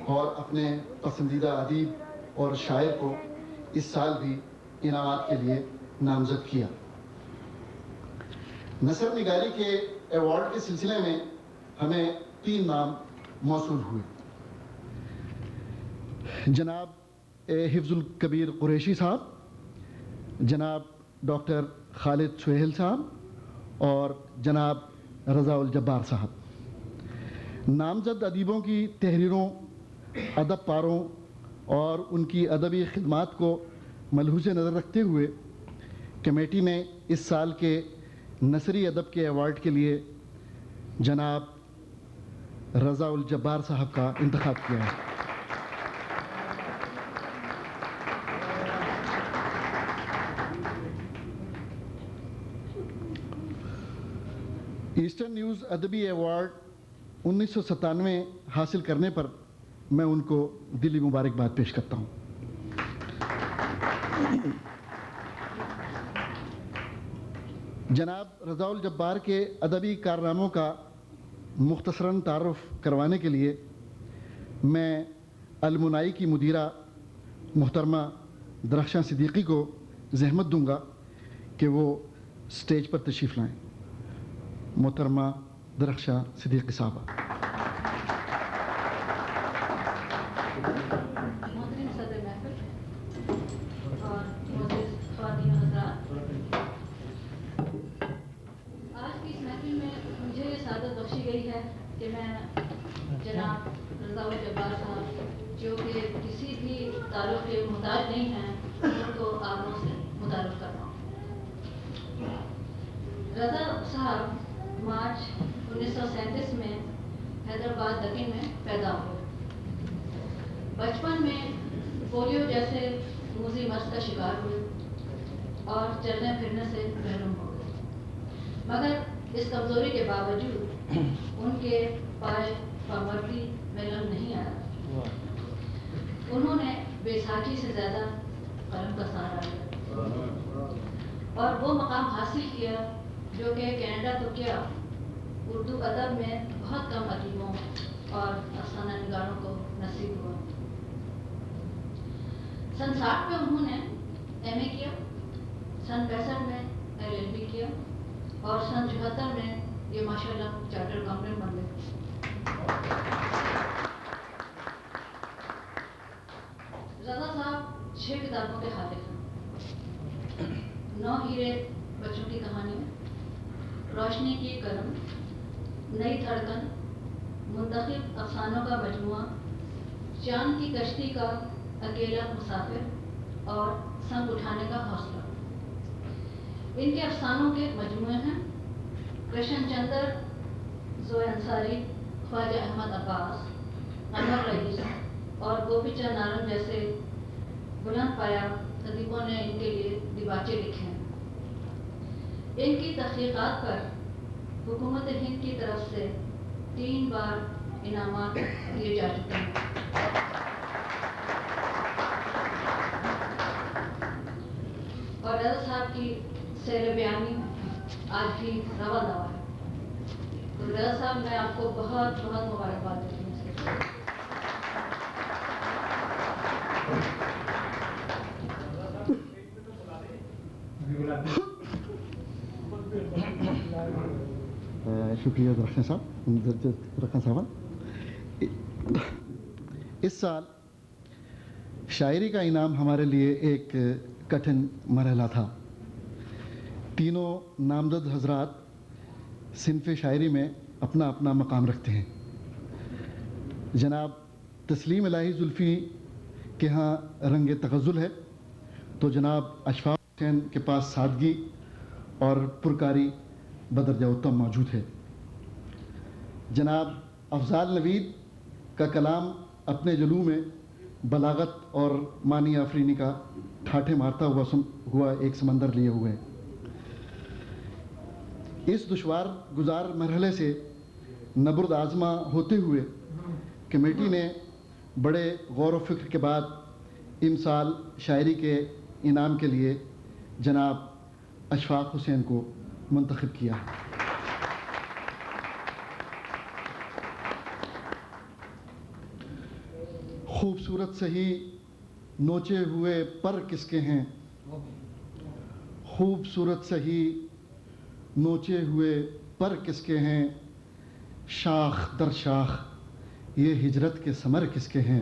اور اپنے پسندیدہ ادیب اور شاعر کو اس سال بھی انعامات کے لیے نامزد کیا۔ نثر نگاری کے ایوارڈ کے سلسلے میں ہمیں 3 نام موصول ہوئے۔ جناب حفظ الکبیر قریشی صاحب، جناب ڈاکٹر خالد سہیل صاحب اور جناب رضا الجبار صاحب۔ نامزد ادیبوں کی تحریروں، ادب پاروں اور ان کی ادبی خدمات کو ملحوظ نظر رکھتے ہوئے کمیٹی نے اس سال کے نثری ادب کے ایوارڈ کے لیے جناب رضا الجبار صاحب کا انتخاب کیا ہے۔ ایسٹرن نیوز ادبی ایوارڈ 1997 حاصل کرنے پر میں ان کو دلی مبارکباد پیش کرتا ہوں۔ جناب رضا الجبار کے ادبی کارناموں کا مختصراً تعارف کروانے کے لیے میں المنائی کی مدیرہ محترمہ درخشاں صدیقی کو زحمت دوں گا کہ وہ اسٹیج پر تشریف لائیں۔ محترمہ درخشاں صدیقی صاحبہ۔ محترم صدر محفل اور معزز خواتین حضرات، آج کی اس محفل میں مجھے یہ سعادت بخشی گئی ہے کہ میں جناب رضا الجبار صاحب، جو کہ کسی بھی تعارف کے محتاج نہیں ہیں، ان کو آپ سے متعارف کرواؤں۔ رضا صاحب مارچ 1937 میں حیدرآباد دکن میں پیدا ہوئے۔ بچپن میں پولیو جیسے موذی مرض کا شکار ہوئے اور چلنے پھرنے سے محروم ہو گئے، مگر اس کمزوری کے باوجود ان کے پائے پامردی میں لم نہیں آیا۔ انہوں نے بیساکھی سے زیادہ قلم کا سہارا لیا اور وہ مقام حاصل کیا جو کہ کینیڈا تو کیا، اردو ادب میں بہت کم ادیبوں اور افسانہ نگاروں کو نصیب ہوا۔ سن 60 میں انہوں نے ایم اے کیا، سن 65 میں LLB کیا اور سن 74 میں یہ ماشاءاللہ چارٹر اکاؤنٹنٹ بن گئے۔ رضا صاحب 6 کتابوں کے خالق ہیں: 9 ہیرے بچوں کی کہانی، روشنی کی قلم، نئی دھڑکن، منتخب افسانوں کا مجموعہ، چاند کی کشتی کا اکیلا مسافر اور سنگ اٹھانے کا حوصلہ۔ ان کے افسانوں کے مجموعے ہیں کرشن چندر، زوئے انصاری، خواجہ احمد عباس، انور رئیس اور گوپی چند نارنگ جیسے بلند پایا ادیبوں نے ان کے لیے دیباچے لکھے ہیں۔ ان کی تحقیقات پر حکومت ہند کی طرف سے 3 بار انعامات دیے جا چکے ہیں۔ اور رضا صاحب کی سیر بیانی آج بھی رواں دوا ہے۔ تو رضا صاحب میں آپ کو بہت بہت مبارکباد دیتی ہوں۔ شکریہ درخشاں صاحبہ۔ اس سال شاعری کا انعام ہمارے لیے ایک کٹھن مرحلہ تھا۔ تینوں نامزد حضرات صنف شاعری میں اپنا اپنا مقام رکھتے ہیں۔ جناب تسلیم الہی زلفی کے ہاں رنگ تغزل ہے، تو جناب اشفاق حسین کے پاس سادگی اور پرکاری بدرجہ اتم موجود ہے۔ جناب افضال نوید کا کلام اپنے جلوہ میں بلاغت اور معنی آفرینی کا ٹھاٹھے مارتا ہوا ایک سمندر لیے ہوئے ہیں۔ اس دشوار گزار مرحلے سے نبرد آزما ہوتے ہوئے کمیٹی نے بڑے غور و فکر کے بعد ان سال شاعری کے انعام کے لیے جناب اشفاق حسین کو منتخب کیا ہے۔ خوبصورت سہی نوچے ہوئے پر کس کے ہیں، خوبصورت سہی نوچے ہوئے پر کس کے ہیں، شاخ در شاخ یہ ہجرت کے ثمر کس کے ہیں،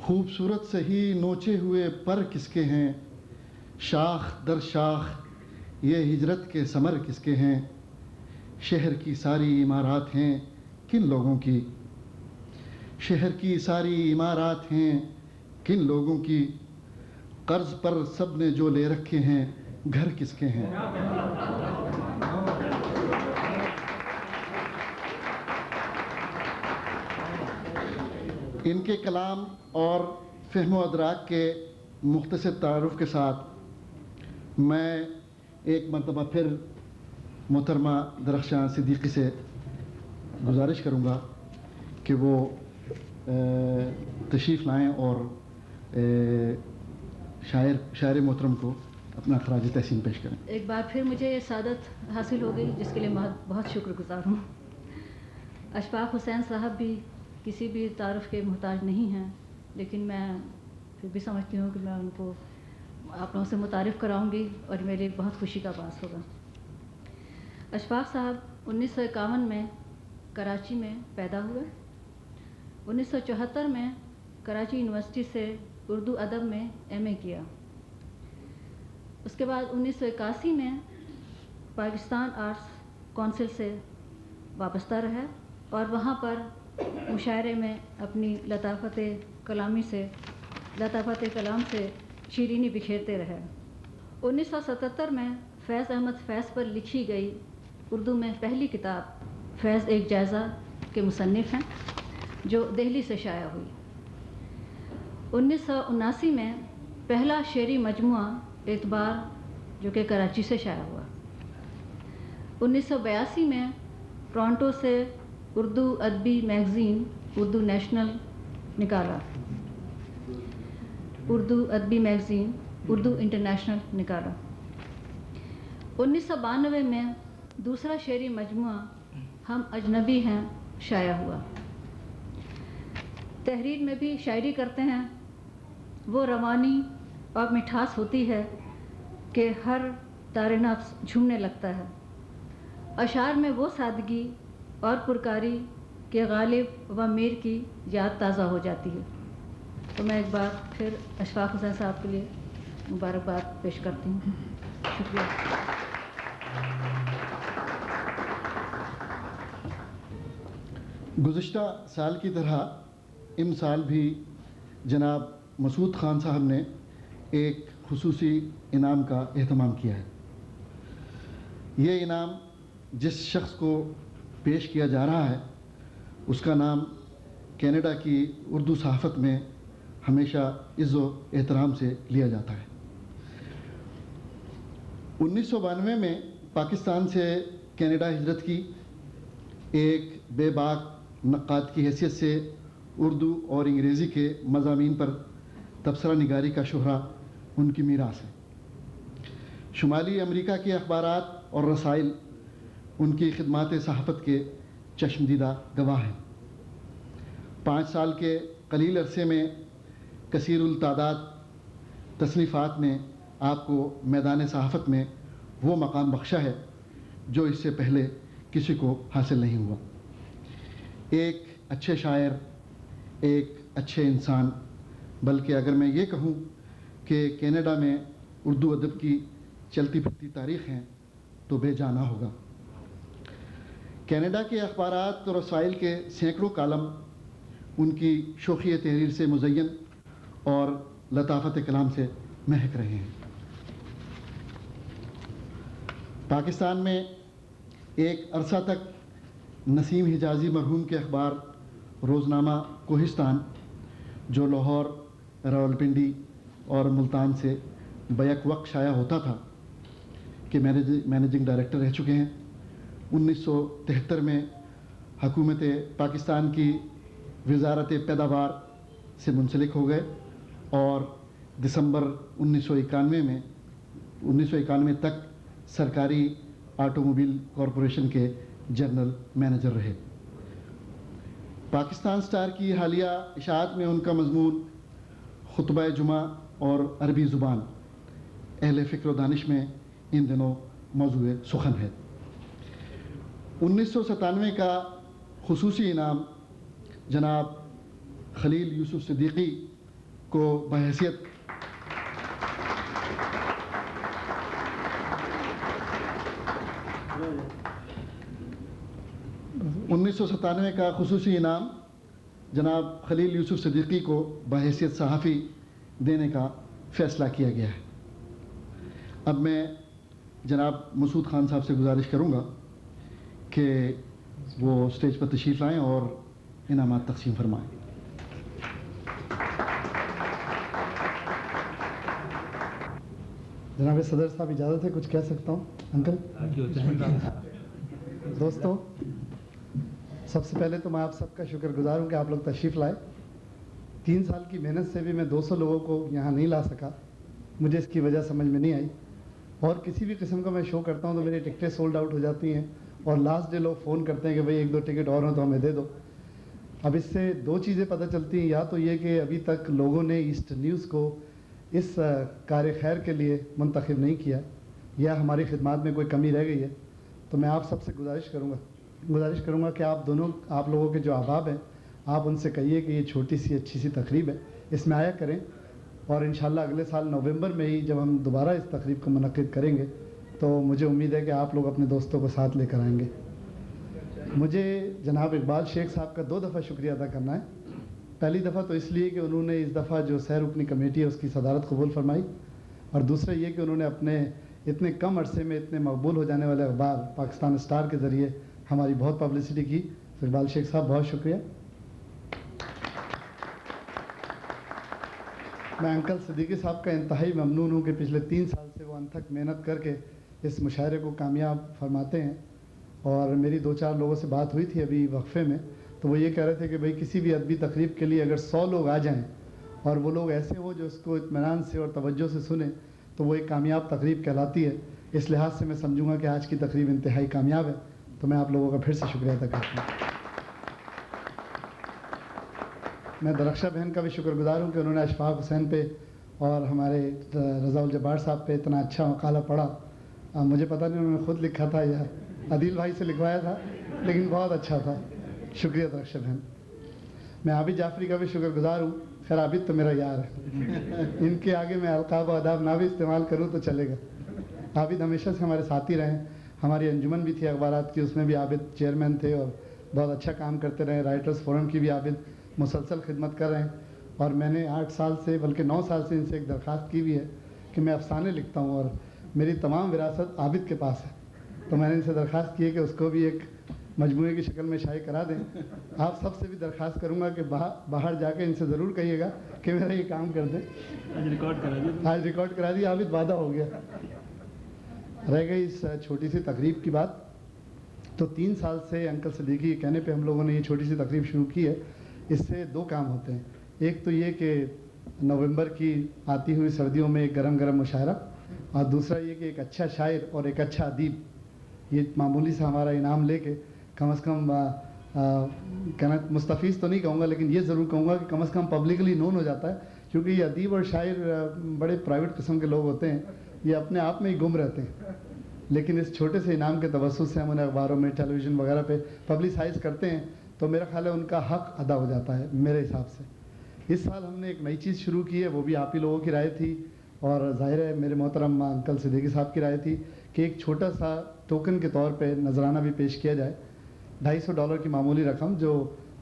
خوبصورت سہی نوچے ہوئے پر کس کے ہیں، شاخ در شاخ یہ ہجرت کے ثمر کس کے ہیں، شہر کی ساری عمارات ہیں کن لوگوں کی، شہر کی ساری عمارات ہیں کن لوگوں کی، قرض پر سب نے جو لے رکھے ہیں گھر کس کے ہیں۔ ان کے کلام اور فہم و ادراک کے مختصر تعارف کے ساتھ میں ایک مرتبہ پھر محترمہ درخشاں صدیقی سے گزارش کروں گا کہ وہ تشریف لائیں اور شاعر محترم کو اپنا خراج تحسین پیش کریں۔ ایک بار پھر مجھے یہ سعادت حاصل ہو گئی جس کے لیے بہت شکر گزار ہوں۔ اشفاق حسین صاحب بھی کسی بھی تعارف کے محتاج نہیں ہیں، لیکن میں پھر بھی سمجھتی ہوں کہ میں ان کو آپ لوگوں سے متعارف کراؤں گی اور میرے لیے بہت خوشی کا باعث ہوگا۔ اشفاق صاحب 1951 میں کراچی میں پیدا ہوئے۔ 1974 میں کراچی یونیورسٹی سے اردو ادب میں ایم اے کیا۔ اس کے بعد 1981 میں پاکستان آرٹس کونسل سے وابستہ رہے اور وہاں پر مشاعرے میں اپنی لطافت کلام سے شیرینی بکھیرتے رہے۔ 1977 میں فیض احمد فیض پر لکھی گئی اردو میں پہلی کتاب فیض ایک جائزہ کے مصنف ہیں جو دہلی سے شائع ہوئی۔ 1979 میں پہلا شعری مجموعہ اعتبار جو کہ کراچی سے شائع ہوا۔ 1982 میں ٹورانٹو سے اردو ادبی میگزین اردو نیشنل نکالا، اردو ادبی میگزین اردو انٹرنیشنل نکالا۔ 1992 میں دوسرا شعری مجموعہ ہم اجنبی ہیں شائع ہوا۔ تحریر میں بھی شاعری کرتے ہیں، وہ روانی اور مٹھاس ہوتی ہے کہ ہر تار نفس جھومنے لگتا ہے۔ اشعار میں وہ سادگی اور پرکاری کہ غالب و میر کی یاد تازہ ہو جاتی ہے۔ تو میں ایک بار پھر اشفاق حسین صاحب کے لیے مبارکباد پیش کرتی ہوں۔ شکریہ۔ گزشتہ سال کی طرح ان سال بھی جناب مسعود خان صاحب نے ایک خصوصی انعام کا اہتمام کیا ہے۔ یہ انعام جس شخص کو پیش کیا جا رہا ہے اس کا نام کینیڈا کی اردو صحافت میں ہمیشہ عز و احترام سے لیا جاتا ہے۔ 1992 میں پاکستان سے کینیڈا ہجرت کی، ایک بے باک نقاد کی حیثیت سے اردو اور انگریزی کے مضامین پر تبصرہ نگاری کا شہرہ ان کی میراث ہے۔ شمالی امریکہ کے اخبارات اور رسائل ان کی خدمات صحافت کے چشمدیدہ گواہ ہیں۔ 5 سال کے قلیل عرصے میں کثیر التعداد تصنیفات نے آپ کو میدان صحافت میں وہ مقام بخشا ہے جو اس سے پہلے کسی کو حاصل نہیں ہوا۔ ایک اچھے شاعر، ایک اچھے انسان، بلکہ اگر میں یہ کہوں کہ کینیڈا میں اردو ادب کی چلتی پھرتی تاریخ ہے تو بے جانا ہوگا۔ کینیڈا کے اخبارات اور رسائل کے سینکڑوں کالم ان کی شوخی تحریر سے مزین اور لطافت کلام سے مہک رہے ہیں۔ پاکستان میں ایک عرصہ تک نسیم حجازی مرحوم کے اخبار روزنامہ کوہستان جو لاہور، راولپنڈی اور ملتان سے بیک وقت شائع ہوتا تھا کہ مینیجنگ ڈائریکٹر رہ چکے ہیں۔ 1973 میں حکومت پاکستان کی وزارت پیداوار سے منسلک ہو گئے اور دسمبر 1991 تک سرکاری آٹو موبائل کارپوریشن کے جنرل مینیجر رہے۔ پاکستان سٹار کی حالیہ اشاعت میں ان کا مضمون خطبہ جمعہ اور عربی زبان اہل فکر و دانش میں ان دنوں موضوع سخن ہے۔ 1997 کا خصوصی انعام جناب خلیل یوسف صدیقی کو بحیثیت کا خصوصی انعام جناب خلیل یوسف صدیقی کو بحیثیت صحافی دینے کا فیصلہ کیا گیا ہے۔ اب میں جناب مسعود خان صاحب سے گزارش کروں گا کہ وہ اسٹیج پر تشریف لائیں اور انعامات تقسیم فرمائیں۔ جناب صدر صاحب اجازت ہے کچھ کہہ سکتا ہوں؟ انکل دوستوں، سب سے پہلے تو میں آپ سب کا شکر گزار ہوں کہ آپ لوگ تشریف لائے۔ 3 سال کی محنت سے بھی میں 200 لوگوں کو یہاں نہیں لا سکا، مجھے اس کی وجہ سمجھ میں نہیں آئی، اور کسی بھی قسم کا میں شو کرتا ہوں تو میری ٹکٹیں سولڈ آؤٹ ہو جاتی ہیں اور لاسٹ ڈے لوگ فون کرتے ہیں کہ بھئی 1-2 ٹکٹ اور ہوں تو ہمیں دے دو۔ اب اس سے 2 چیزیں پتہ چلتی ہیں، یا تو یہ کہ ابھی تک لوگوں نے ایسٹ نیوز کو اس کار خیر کے لیے منتخب نہیں کیا، یا ہماری خدمات میں کوئی کمی رہ گئی ہے۔ تو میں آپ سب سے گزارش کروں گا کہ آپ لوگوں کے جو احباب ہیں، آپ ان سے کہیے کہ یہ چھوٹی سی اچھی سی تقریب ہے، اس میں آیا کریں، اور انشاءاللہ اگلے سال نومبر میں ہی جب ہم دوبارہ اس تقریب کو منعقد کریں گے تو مجھے امید ہے کہ آپ لوگ اپنے دوستوں کو ساتھ لے کر آئیں گے۔ مجھے جناب اقبال شیخ صاحب کا 2 دفعہ شکریہ ادا کرنا ہے۔ پہلی دفعہ تو اس لیے کہ انہوں نے اس دفعہ جو سہ رکنی کمیٹی ہے اس کی صدارت قبول فرمائی، اور دوسرا یہ کہ انہوں نے اپنے اتنے کم عرصے میں اتنے مقبول ہو جانے والے اخبار پاکستان سٹار کے ذریعے ہماری بہت پبلسٹی کی۔ تو اقبال شیخ صاحب بہت شکریہ۔ میں انکل صدیقی صاحب کا انتہائی ممنون ہوں کہ پچھلے 3 سال سے وہ انتھک محنت کر کے اس مشاعرے کو کامیاب فرماتے ہیں، اور میری 2-4 لوگوں سے بات ہوئی تھی ابھی وقفے میں، تو وہ یہ کہہ رہے تھے کہ بھئی کسی بھی ادبی تقریب کے لیے اگر 100 لوگ آ جائیں اور وہ لوگ ایسے ہوں جو اس کو اطمینان سے اور توجہ سے سنیں تو وہ ایک کامیاب تقریب کہلاتی ہے۔ اس لحاظ سے میں سمجھوں گا کہ آج کی تقریب انتہائی کامیاب ہے، تو میں آپ لوگوں کا پھر سے شکریہ ادا کرتا ہوں۔ میں درخشہ بہن کا بھی شکر گزار ہوں کہ انہوں نے اشفاق حسین پہ اور ہمارے رضا الجبار صاحب پہ اتنا اچھا مقالہ پڑھا۔ مجھے پتہ نہیں انہوں نے خود لکھا تھا یا عدیل بھائی سے لکھوایا تھا، لیکن بہت اچھا تھا، شکریہ درخشہ بہن۔ میں عابد جعفری کا بھی شکر گزار ہوں۔ خیر عابد تو میرا یار ہے، ان کے آگے میں القاب و آداب نہ بھی استعمال کروں تو چلے گا۔ عابد ہمیشہ سے ہمارے ساتھی رہے ہیں، ہماری انجمن بھی تھی اخبارات کی، اس میں بھی عابد چیئرمین تھے اور بہت اچھا کام کرتے رہے۔ رائٹرز فورم کی بھی عابد مسلسل خدمت کر رہے ہیں، اور میں نے 8 سال سے بلکہ 9 سال سے ان سے ایک درخواست کی بھی ہے کہ میں افسانے لکھتا ہوں اور میری تمام وراثت عابد کے پاس ہے، تو میں نے ان سے درخواست کی ہے کہ اس کو بھی ایک مجموعے کی شکل میں شائع کرا دیں۔ آپ سب سے بھی درخواست کروں گا کہ باہر جا کے ان سے ضرور کہیے گا کہ میرا یہ کام کر دیں۔ آج ریکارڈ کرا دیا، عابد وعدہ ہو گیا۔ رہ گئی اس چھوٹی سی تقریب کی بات، تو 3 سال سے انکل صدیقی کے کہنے پہ ہم لوگوں نے یہ چھوٹی سی تقریب شروع کی ہے۔ اس سے 2 کام ہوتے ہیں، ایک تو یہ کہ نومبر کی آتی ہوئی سردیوں میں ایک گرم گرم مشاعرہ، اور دوسرا یہ کہ ایک اچھا شاعر اور ایک اچھا ادیب یہ معمولی سے ہمارا انعام لے کے کم از کم مستفیض تو نہیں کہوں گا، لیکن یہ ضرور کہوں گا کہ کم از کم پبلکلی نون ہو جاتا ہے، کیونکہ یہ ادیب اور شاعر بڑے پرائیویٹ قسم کے لوگ ہوتے ہیں، یہ اپنے آپ میں ہی گم رہتے ہیں، لیکن اس چھوٹے سے انعام کے توسط سے ہم انہیں اخباروں میں ٹیلی ویژن وغیرہ پہ پبلسائز کرتے ہیں، تو میرا خیال ہے ان کا حق ادا ہو جاتا ہے میرے حساب سے۔ اس سال ہم نے ایک نئی چیز شروع کی ہے، وہ بھی آپ ہی لوگوں کی رائے تھی، اور ظاہر ہے میرے محترم انکل صدیقی صاحب کی رائے تھی کہ ایک چھوٹا سا ٹوکن کے طور پہ نذرانہ بھی پیش کیا جائے۔ $250 کی معمولی رقم، جو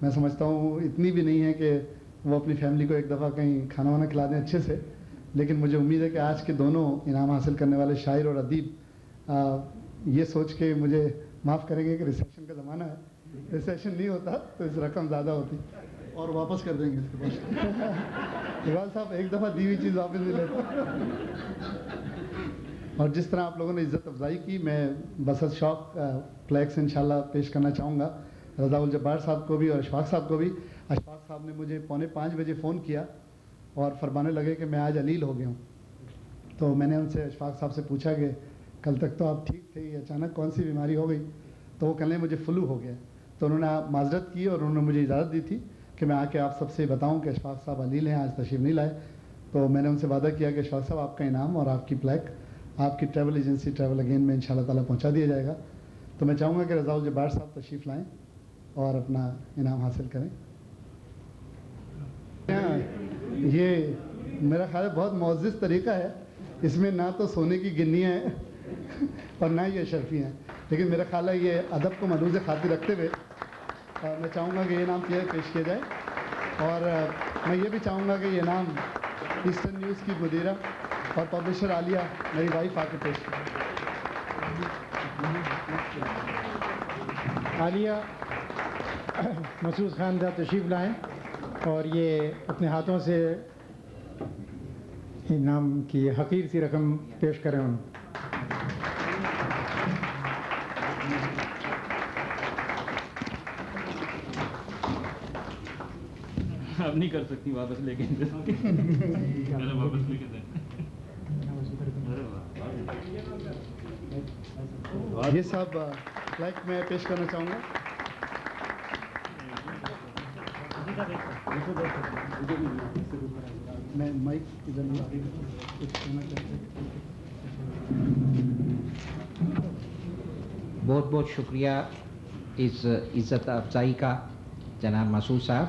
میں سمجھتا ہوں اتنی بھی نہیں ہے کہ وہ اپنی فیملی کو ایک دفعہ کہیں کھانا وانا کھلا دیں اچھے سے، لیکن مجھے امید ہے کہ آج کے دونوں انعام حاصل کرنے والے شاعر اور ادیب یہ سوچ کے مجھے معاف کریں گے کہ ریسیشن کا زمانہ ہے، ریسیشن نہیں ہوتا تو اس رقم زیادہ ہوتی اور واپس کر دیں گے اس کے بعد۔ اقبال صاحب ایک دفعہ دی ہوئی چیز واپس نہیں لیتے۔ اور جس طرح آپ لوگوں نے عزت افزائی کی، میں بسط شوق فلیکس انشاءاللہ پیش کرنا چاہوں گا رضا الجبار صاحب کو بھی اور اشفاق صاحب کو بھی۔ اشفاق صاحب نے مجھے 4:45 بجے فون کیا اور فرمانے لگے کہ میں آج علیل ہو گیا ہوں، تو میں نے ان سے اشفاق صاحب سے پوچھا کہ کل تک تو آپ ٹھیک تھے، یہ اچانک کون سی بیماری ہو گئی؟ تو وہ کہنے مجھے فلو ہو گیا۔ تو تو انہوں نے معذرت کی اور انہوں نے مجھے اجازت دی تھی کہ میں آ کے آپ سب سے بتاؤں کہ اشفاق صاحب علیل ہیں، آج تشریف نہیں لائے. تو میں نے ان سے وعدہ کیا کہ اشفاق صاحب آپ کا انعام اور آپ کی پلیک آپ کی ٹریول ایجنسی ٹریول اگین میں انشاءاللہ تعالیٰ پہنچا دیا جائے گا. تو میں چاہوں گا کہ رضا الجبار صاحب تشریف لائیں اور اپنا انعام حاصل کریں. یہ میرا خیال ہے بہت معزز طریقہ ہے، اس میں نہ تو سونے کی گنیاں ہیں اور نہ یہ اشرفیاں ہیں، لیکن میرا خیال ہے یہ ادب کو ملحوظ خاطر رکھتے ہوئے میں چاہوں گا کہ یہ انعام پیش کیا جائے. اور میں یہ بھی چاہوں گا کہ یہ انعام ایسٹرن نیوز کی مدیرہ اور پبلشر عالیہ میری وائف آ کے پیش کریں. عالیہ مسعود خان صاحب تشریف لائیں اور یہ اپنے ہاتھوں سے انعام کی حقیر سی رقم پیش کریں. ان اب نہیں کر سکتی واپس لے کے واپس لے کے دیں. یہ صاحب لائک میں پیش کرنا چاہوں گا. میں مائک بہت بہت شکریہ اس عزت افزائی کا جناب مسعود صاحب.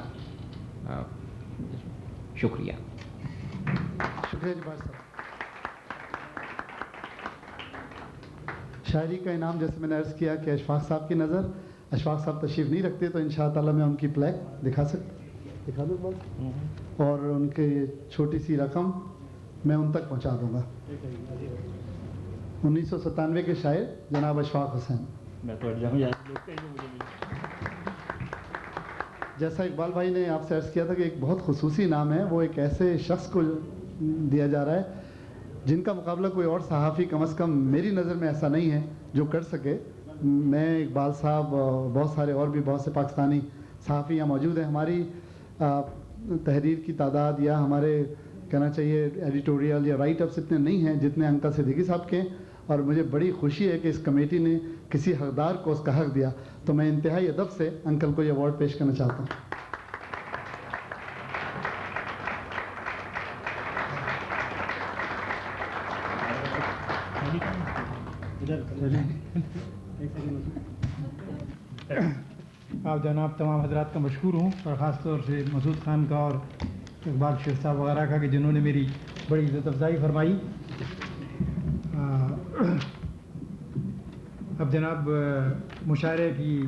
شکریہ. شکریہ جبار صاحب. شاعری کا انعام جیسے میں نے عرض کیا کہ اشفاق صاحب کی نظر، اشفاق صاحب تشریف نہیں رکھتے تو انشاءاللہ تعالیٰ میں ان کی پلیک دکھا دوں بس، اور ان کے یہ چھوٹی سی رقم میں ان تک پہنچا دوں گا. 1997 کے شاعر جناب اشفاق حسین. میں تو جاؤں. جیسا اقبال بھائی نے آپ سے عرض کیا تھا کہ ایک بہت خصوصی انعام ہے، وہ ایک ایسے شخص کو دیا جا رہا ہے جن کا مقابلہ کوئی اور صحافی کم از کم میری نظر میں ایسا نہیں ہے جو کر سکے. میں اقبال صاحب بہت سارے اور بھی بہت سے پاکستانی صحافی یہاں موجود ہیں. ہماری تحریر کی تعداد یا ہمارے کہنا چاہیے ایڈیٹوریل یا رائٹ اپس اتنے نہیں ہیں جتنے انکل صدیقی صاحب کے ہیں، اور مجھے بڑی خوشی ہے کہ اس کمیٹی نے کسی حقدار کو اس کا حق دیا. تو میں انتہائی ادب سے انکل کو یہ ایوارڈ پیش کرنا چاہتا ہوں. آپ جناب تمام حضرات کا مشکور ہوں، اور خاص طور سے مسعود خان کا اور اقبال شیخ صاحب وغیرہ کا کہ جنہوں نے میری بڑی عزت افزائی فرمائی. اب جناب مشاعرے کی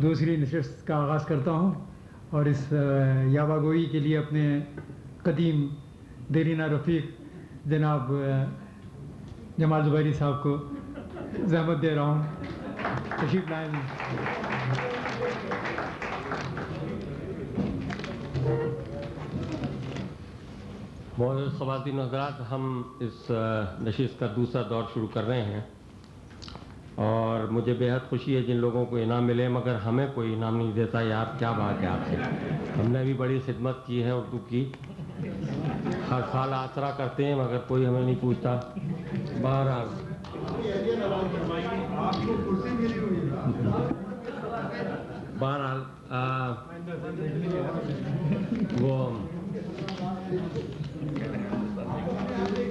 دوسری نشست کا آغاز کرتا ہوں، اور اس یاوہ گوئی کے لیے اپنے قدیم دیرینہ رفیق جناب جمال زبیری صاحب کو زحمت دے رہا ہوں. تشریف لائیں. معزز خواتین و حضرات، ہم اس نشست کا دوسرا دور شروع کر رہے ہیں، اور مجھے بےحد خوشی ہے جن لوگوں کو انعام ملے، مگر ہمیں کوئی انعام نہیں دیتا. یار کیا بات ہے آپ سے. ہم نے بھی بڑی خدمت کی ہے اردو کی، ہر سال آسرا کرتے ہیں مگر کوئی ہمیں نہیں پوچھتا. بہرحال وہ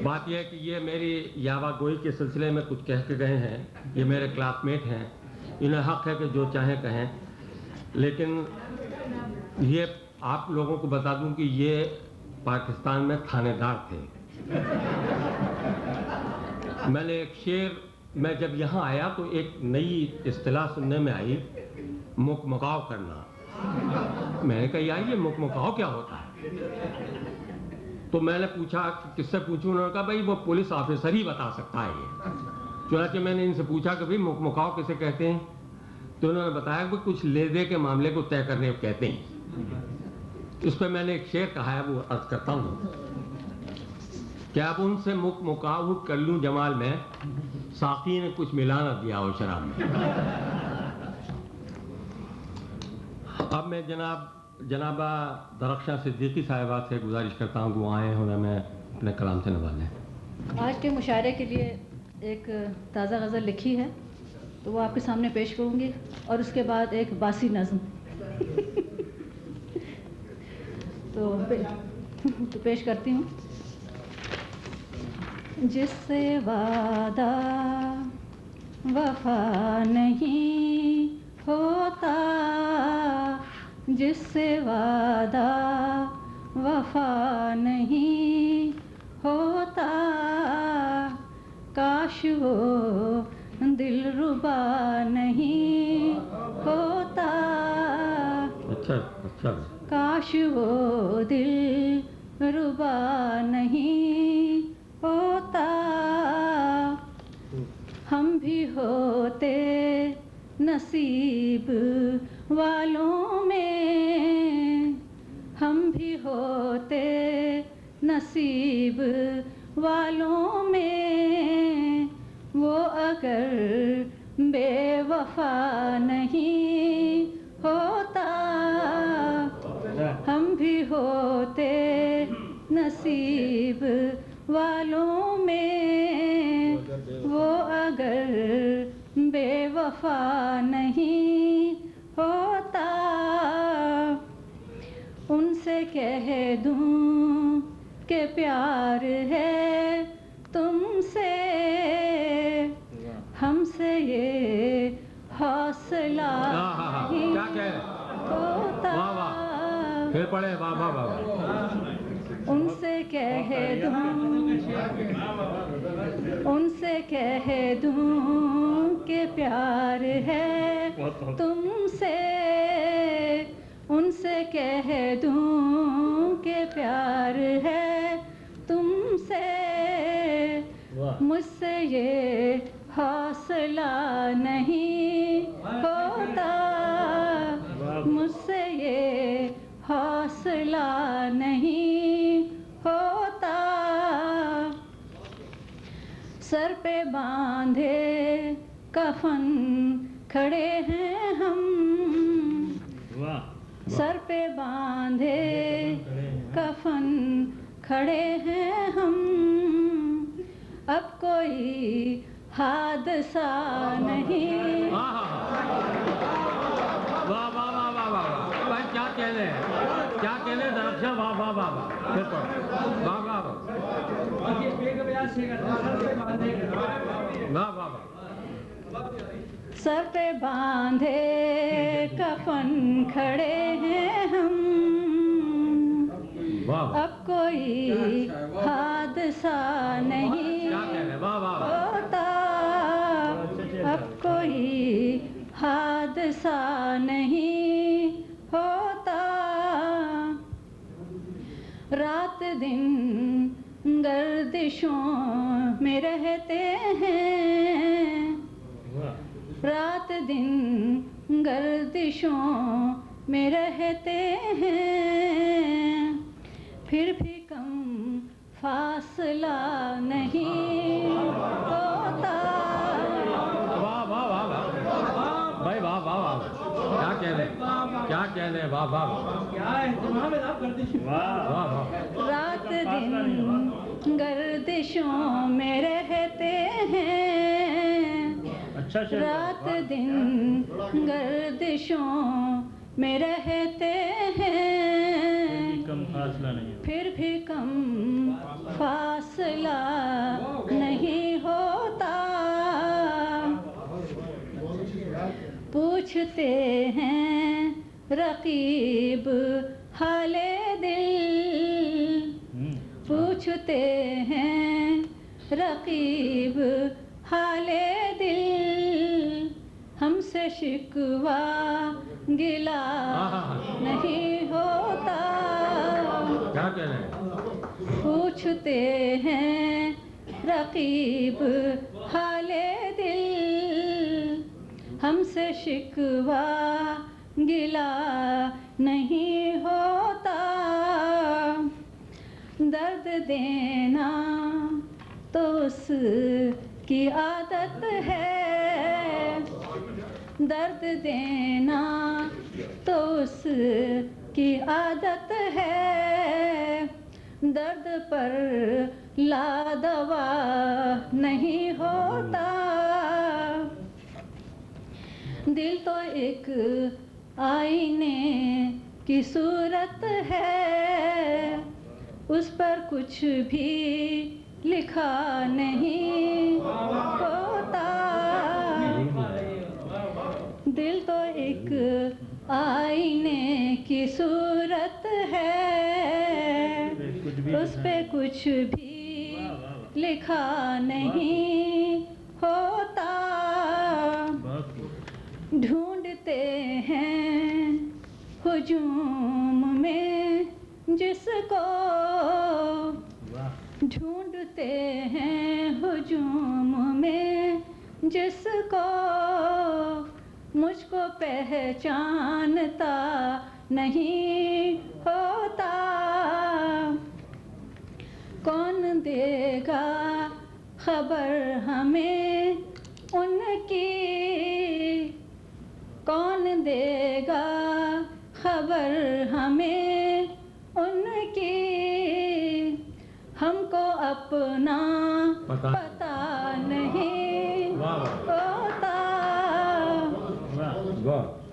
بات یہ ہے کہ یہ میری یاوہ گوئی کے سلسلے میں کچھ کہہ کے گئے ہیں. یہ میرے کلاس میٹ ہیں، انہیں حق ہے کہ جو چاہیں کہیں، لیکن یہ آپ لوگوں کو بتا دوں کہ یہ پاکستان میں تھانے دار تھے. میں نے ایک شعر، میں جب یہاں آیا تو ایک نئی اصطلاح سننے میں آئی، مکمکاؤ کرنا. میں نے کہا یار یہ مکمکاؤ کیا ہوتا ہے؟ تو میں نے پوچھا کہ کس سے پوچھوں؟ انہوں نے کہا بھائی وہ پولیس آفیسر ہی بتا سکتا ہے یہ. چنانچہ میں نے ان سے پوچھا کہ بھائی مکمکاؤ کسے کہتے ہیں؟ تو انہوں نے بتایا کہ کچھ لے دے کے معاملے کو طے کرنے کو کہتے ہیں. اس پہ میں نے ایک شعر کہا ہے، وہ عرض کرتا ہوں کہ اب ان سے مکمکاؤ کر لوں جمال میں، ساقی نے کچھ ملا نہ دیا ہو شراب میں. اب میں جنابہ درخشاں صدیقی صاحبہ سے گزارش کرتا ہوں کہ وہ آئے ہونا میں اپنے کلام سے نوازیں. آج کے مشاعرے کے لیے ایک تازہ غزل لکھی ہے تو وہ آپ کے سامنے پیش کروں گی، اور اس کے بعد ایک باسی نظم تو پیش کرتی ہوں۔ جس سے وعدہ وفا نہیں ہوتا، جس سے وعدہ وفا نہیں ہوتا، کاش وہ دل ربا نہیں ہوتا، اچھا کاش وہ دل ربا نہیں ہوتا، ہم بھی ہوتے نصیب والوں میں، ہم بھی ہوتے نصیب والوں میں، وہ اگر بے وفا نہیں ہوتا، ہم بھی ہوتے نصیب والوں میں، وہ اگر بے وفا نہیں ہوتا، ان سے کہہ دوں کہ پیار ہے تم سے، ہم سے یہ حوصلہ نہیں ہوتا، پھر پڑھے واہ واہ واہ، ان سے کہہ دوں، ان سے کہہ دوں کہ پیار ہے تم سے، ان سے کہہ دوں کہ پیار ہے تم سے، مجھ سے یہ حوصلہ نہیں ہوتا، مجھ سے یہ حوصلہ نہیں ہوتا، سر پہ باندھے کفن کھڑے ہیں ہم، سر پہ باندھے کفن کھڑے ہیں ہم، اب کوئی حادثہ نہیں، واہ واہ واہ واہ واہ، بھائی کیا کہنے ہیں، کیا کہنے ہیں درخشاں، واہ واہ واہ واہ، پھر پڑھو واہ واہ واہ واہ واہ واہ، سر پہ باندھے کفن کھڑے ہیں ہم، اب کوئی حادثہ نہیں ہوتا، اب کوئی حادثہ نہیں ہوتا، رات دن گردشوں میں رہتے ہیں، رات دن گردشوں میں رہتے ہیں، پھر بھی کم فاصلہ نہیں ہوتا، واہ واہ واہ واہ بھائی، واہ واہ واہ، کیا کہنے، کیا کہنے، واہ واہ واہ واہ، رات دن گردشوں میں رہتے ہیں، رات دن گردشوں میں رہتے ہیں، پھر بھی کم فاصلہ نہیں ہوتا، پوچھتے ہیں رقیب حال دل، پوچھتے ہیں رقیب حال دل، ہم سے شکوہ گلا نہیں ہوتا، کیا کہنے، پوچھتے ہیں رقیب حال دل، ہم سے شکوہ گلا نہیں ہوتا، درد دینا تو اس کی عادت ہے، درد دینا تو اس کی عادت ہے، درد پر لا دوا نہیں ہوتا، دل تو ایک آئینے کی صورت ہے، اس پر کچھ بھی لکھا نہیں ہوتا. دل تو ایک آئینے کی صورت ہے، اس پہ کچھ بھی لکھا نہیں ہوتا. ڈھونڈتے ہیں ہجوم میں جس کو، ڈھونڈتے ہیں ہجوم میں جس کو، مجھ کو پہچانتا نہیں ہوتا. کون دے گا خبر ہمیں ان کی، کون دے گا خبر ہمیں ان کی، ہم کو اپنا پتہ نہیں ہوتا.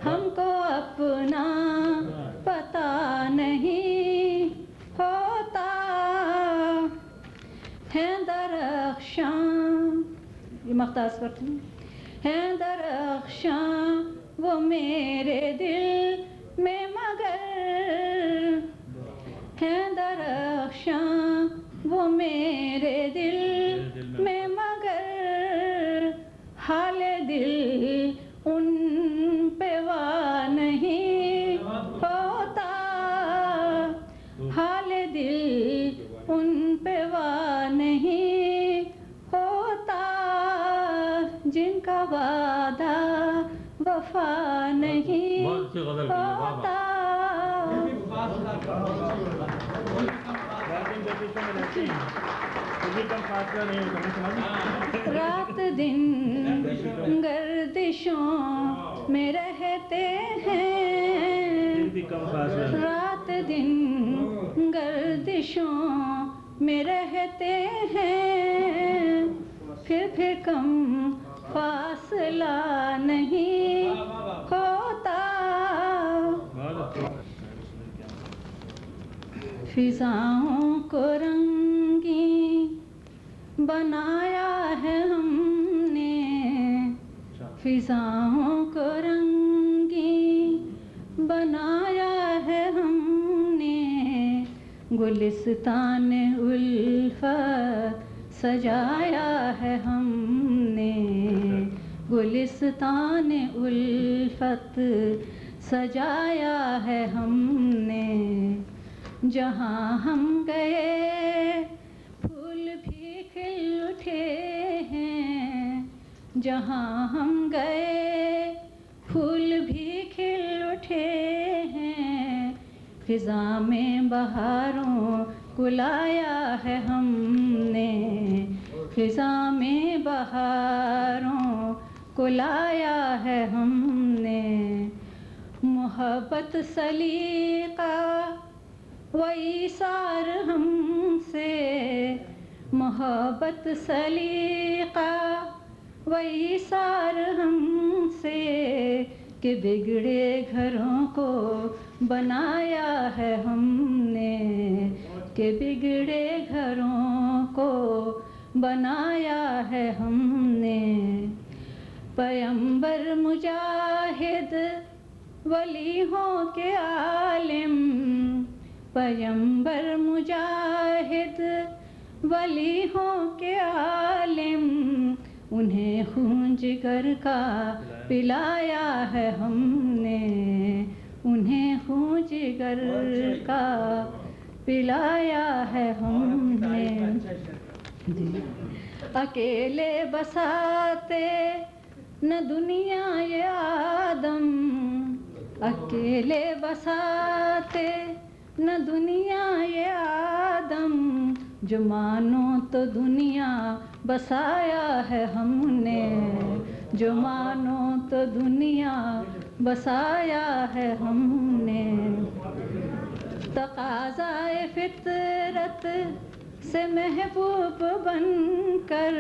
ہم کو اپنا پتہ نہیں ہوتا. ہے درخشاں، یہ مختص کرتی ہوں، ہے درخشاں وہ میرے دل میں مگر، ہے درخشاں وہ میرے دل میں مگر، حال دل ان پہ وا نہیں ہوتا. حال دل ان پہ وا نہیں ہوتا. جن کا وعدہ وفا نہیں ہوتا. رات دن گردشوں میں رہتے ہیں، رات دن گردشوں میں رہتے ہیں، پھر کم فاصلہ نہیں ہوتا. فضاؤں کو رنگین بنایا ہے ہم نے، فضاؤں کو رنگین بنایا ہے ہم نے، گلستان الفت سجایا ہے ہم نے، گلستان الفت سجایا ہے ہم نے. جہاں ہم گئے پھول بھی کھل اٹھے ہیں، جہاں ہم گئے پھول بھی کھل اٹھے ہیں، فضا میں بہاروں کو لایا ہے ہم نے، فضا میں بہاروں کو لایا ہے ہم نے. محبت سلیقہ و ایثار ہم سے، محبت سلیقہ و ایثار ہم سے، کہ بگڑے گھروں کو بنایا ہے ہم نے، کہ بگڑے گھروں کو بنایا ہے ہم نے. پیمبر مجاہد ولیوں کے عالم، پیمبر مجاہد ولیوں کے عالم، انہیں خون جگر کا پلایا ہے ہم نے، انہیں خون جگر کا پلایا ہے ہم نے. اکیلے بساتے نہ دنیا یہ آدم، اکیلے بساتے نہ دنیا یہ آدم، جو مانو تو دنیا بسایا ہے ہم نے، جو مانو تو دنیا بسایا ہے ہم نے. تقاضائے فطرت سے محبوب بن کر،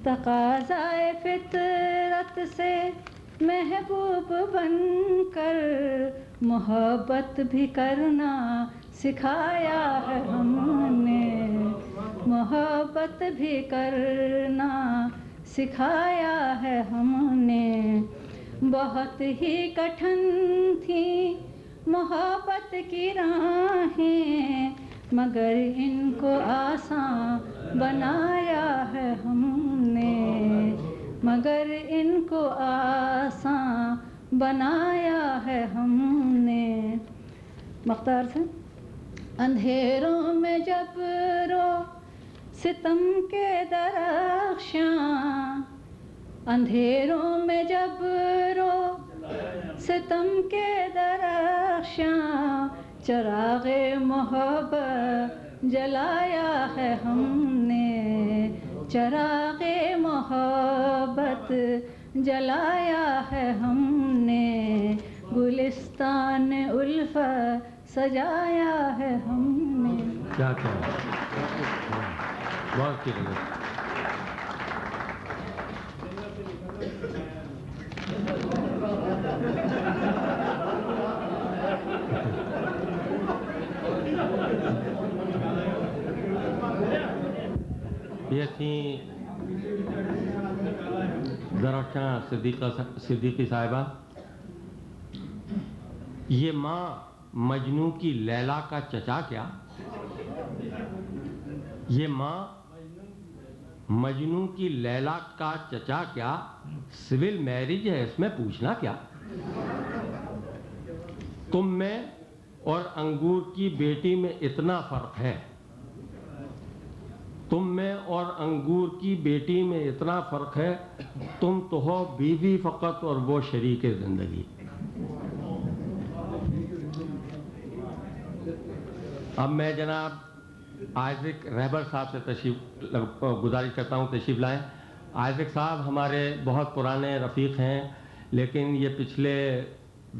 تقاضائے فطرت سے محبوب بن کر محبت بھی کرنا سکھایا ہے ہم نے، محبت بھی کرنا سکھایا ہے ہم نے۔ بہت ہی کٹھن تھی محبت کی راہیں، مگر ان کو آسان بنایا ہے ہم نے، مگر ان کو آسان بنایا ہے ہم نے۔ مختار سے اندھیروں میں جب رو ستم کے درخشاں، اندھیروں میں جب رو ستم کے درخشاں، چراغ محبت جلایا ہے ہم نے، چراغ محبت جلایا ہے ہم نے، گلستان الفت سجایا ہے ہم نے۔ کیا بہت کی یہ تھیں درخشاں صدیقی صاحبہ۔ یہ ماں مجنوں کی لیلا کا چچا کیا، یہ ماں مجنوں کی لیلا کا چچا کیا، سول میرج ہے اس میں پوچھنا کیا، تم میں اور انگور کی بیٹی میں اتنا فرق ہے، تم میں اور انگور کی بیٹی میں اتنا فرق ہے، تم تو ہو بیوی فقط اور وہ شریک زندگی۔ اب میں جناب آئزک رہبر صاحب سے گزارش کرتا ہوں تشریف لائیں۔ آئزک صاحب ہمارے بہت پرانے رفیق ہیں، لیکن یہ پچھلے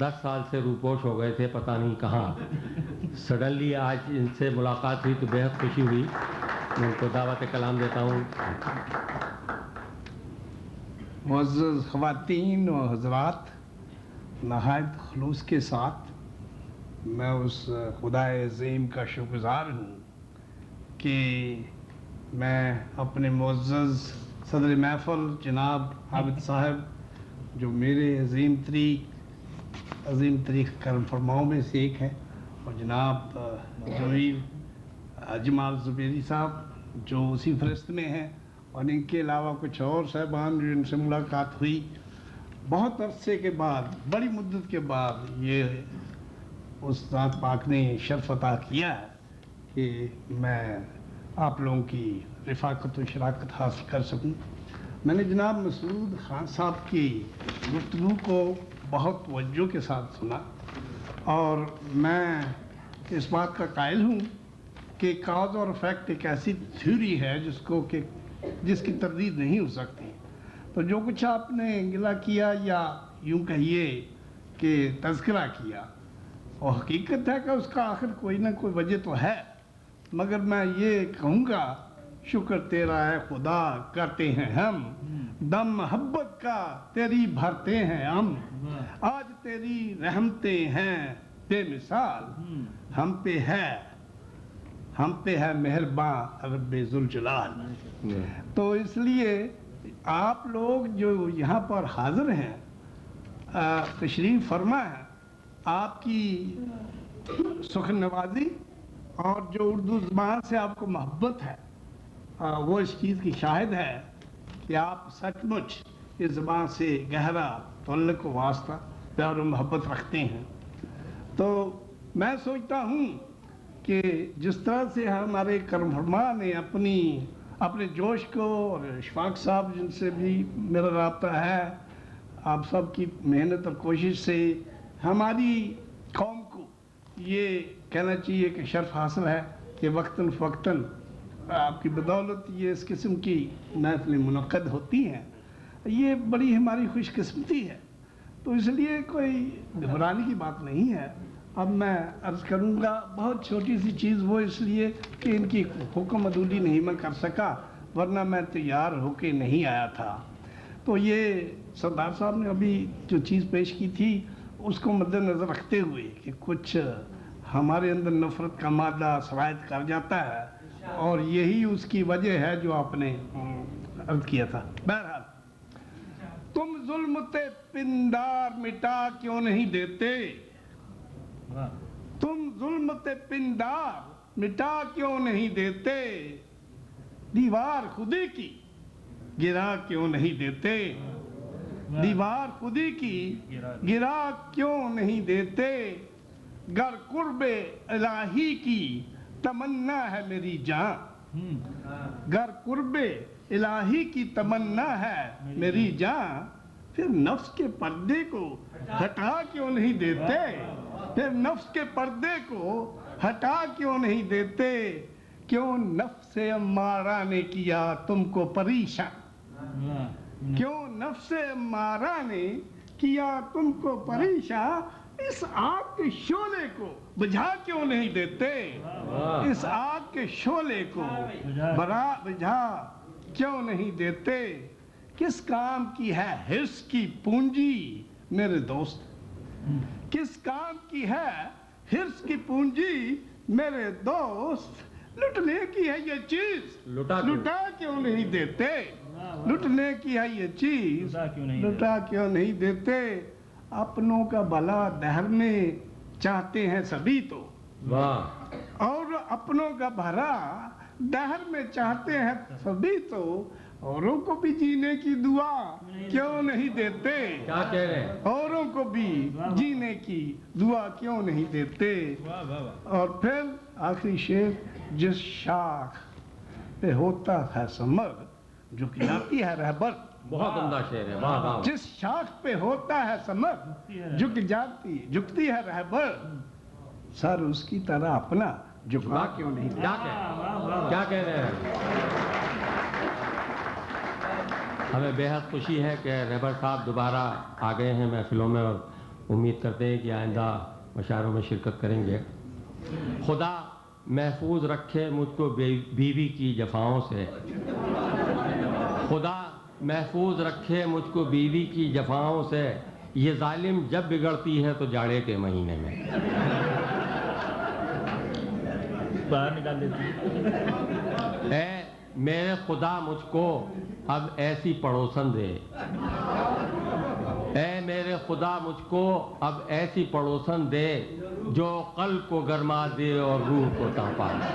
10 سال سے روپوش ہو گئے تھے، پتہ نہیں کہاں۔ سڈنلی آج ان سے ملاقات ہوئی تو بہت خوشی ہوئی، میں ان کو دعوت کلام دیتا ہوں۔ معزز خواتین و حضرات، نہایت خلوص کے ساتھ میں اس خدائے عظیم کا شکر گزار ہوں کہ میں اپنے معزز صدر محفل جناب عابد صاحب، جو میرے عظیم تریک کرم فرماؤں میں سے ایک ہیں، اور جناب جمال زبیری صاحب جو اسی فہرست میں ہیں، اور ان کے علاوہ کچھ اور صاحبان جو ان سے ملاقات ہوئی بہت عرصے کے بعد، بڑی مدت کے بعد، یہ اس ذات پاک نے شرف عطا کیا ہے کہ میں آپ لوگوں کی رفاقت و شراکت حاصل کر سکوں۔ میں نے جناب مسعود خان صاحب کی گفتگو کو بہت توجہ کے ساتھ سنا، اور میں اس بات کا قائل ہوں کہ کاز اور افیکٹ ایک ایسی تھیوری ہے جس کی تردید نہیں ہو سکتی۔ تو جو کچھ آپ نے گلہ کیا یا یوں کہیے کہ تذکرہ کیا، اور حقیقت ہے کہ اس کا آخر کوئی نہ کوئی وجہ تو ہے، مگر میں یہ کہوں گا شکر تیرا ہے خدا کرتے ہیں ہم، دم محبت کا تیری بھرتے ہیں ہم، آج تیری رحمتیں ہیں بے مثال، ہم پہ ہے مہرباں رب ذوالجلال۔ تو اس لیے آپ لوگ جو یہاں پر حاضر ہیں، تشریف فرما ہے، آپ کی سخن نوازی اور جو اردو زبان سے آپ کو محبت ہے، وہ اس چیز کی شاہد ہے کہ آپ سچ مچ اس زبان سے گہرا تعلق و واسطہ، پیار و محبت رکھتے ہیں۔ تو میں سوچتا ہوں کہ جس طرح سے ہمارے کرم فرما نے اپنے جوش کو، اور اشفاق صاحب جن سے بھی میرا رابطہ ہے، آپ سب کی محنت اور کوشش سے ہماری قوم کو یہ کہنا چاہیے کہ شرف حاصل ہے کہ وقتاً فوقتاً آپ کی بدولت یہ اس قسم کی محفلیں منعقد ہوتی ہیں، یہ بڑی ہماری خوش قسمتی ہے۔ تو اس لیے کوئی گھبرانے کی بات نہیں ہے۔ اب میں عرض کروں گا بہت چھوٹی سی چیز، وہ اس لیے کہ ان کی حکم عدولی نہیں میں کر سکا، ورنہ میں تیار ہو کے نہیں آیا تھا۔ تو یہ سردار صاحب نے ابھی جو چیز پیش کی تھی اس کو مد نظر رکھتے ہوئے کہ کچھ ہمارے اندر نفرت کا مادہ سرایت کر جاتا ہے اور یہی اس کی وجہ ہے جو آپ نے عرض کیا تھا. بہرحال تم ظلم تے پندار مٹا کیوں نہیں دیتے, تم ظلم تے پندار مٹا کیوں نہیں دیتے, دیوار خودی کی گرا کیوں نہیں دیتے, دیوار خودی کی گرا کیوں نہیں دیتے, گر قرب الہی کی تمنا ہے میری جان, گر قرب الہی کی تمنا ہے میری جان, پھر نفس کے پردے کو ہٹا کیوں نہیں دیتے, پھر نفس کے پردے کو ہٹا کیوں نہیں دیتے, کیوں نفس امارہ نے کیا تم کو پریشان, کیوں نفس امارہ نے کیا تم کو پریشان, اس آگ کے شعلے کو بجھا کیوں نہیں دیتے, اس آگ کے شعلے کو بجھا کیوں نہیں دیتے, کس کام کی ہے حرص کی پونجی میرے دوست, کس کام کی ہے حرص کی پونجی میرے دوست, لٹنے کی ہے یہ چیز لٹا کیوں نہیں دیتے, لٹنے کی ہے یہ چیز لٹا کیوں نہیں دیتے, اپنوں کا بھلا دہر میں چاہتے ہیں سبھی تو, اور اپنوں کا بھلا دہر میں چاہتے ہیں سبھی تو, اوروں کو بھی جینے کی دعا کیوں نہیں دیتے, کیا کہہ رہے ہیں, اوروں کو بھی جینے کی دعا کیوں نہیں دیتے. اور پھر آخری شعر, جس شاخ پہ ہوتا ہے ثمر جھک جاتی ہے رہبر, بہت عمدہ شعر ہے, واہ واہ, جس شاخ پہ ہوتا ہے ثمر جھکتی ہے رہبر, سر اس کی طرح اپنا جھکا کیوں نہیں دیتے. کیا کہہ رہے ہیں. ہمیں بے حد خوشی ہے کہ رہبر صاحب دوبارہ آ گئے ہیں محفلوں میں, اور امید کرتے ہیں کہ آئندہ مشاعروں میں شرکت کریں گے. خدا محفوظ رکھے مجھ کو بیوی کی جفاؤں سے, خدا محفوظ رکھے مجھ کو بیوی کی جفاؤں سے, یہ ظالم جب بگڑتی ہے تو جاڑے کے مہینے میں. باہر نکال دیتی. اے میرے خدا مجھ کو اب ایسی پڑوسن دے, اے میرے خدا مجھ کو اب ایسی پڑوسن دے, جو قلب کو گرما دے اور روح کو تڑپا دے.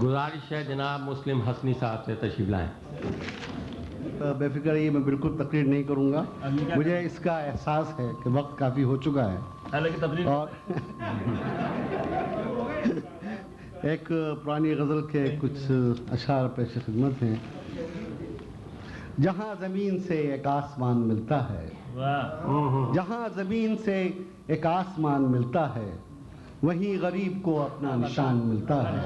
گزارش ہے جناب مسلم حسنی صاحب سے تشریف لائیں. بے فکر یہ میں بالکل تقریر نہیں کروں گا, مجھے اس کا احساس ہے کہ وقت کافی ہو چکا ہے, اور ایک پرانی غزل کے کچھ اشعار پیش خدمت ہیں. جہاں زمین سے ایک آسمان ملتا ہے, جہاں زمین سے ایک آسمان ملتا ہے, وہیں غریب کو اپنا نشان ملتا ہے.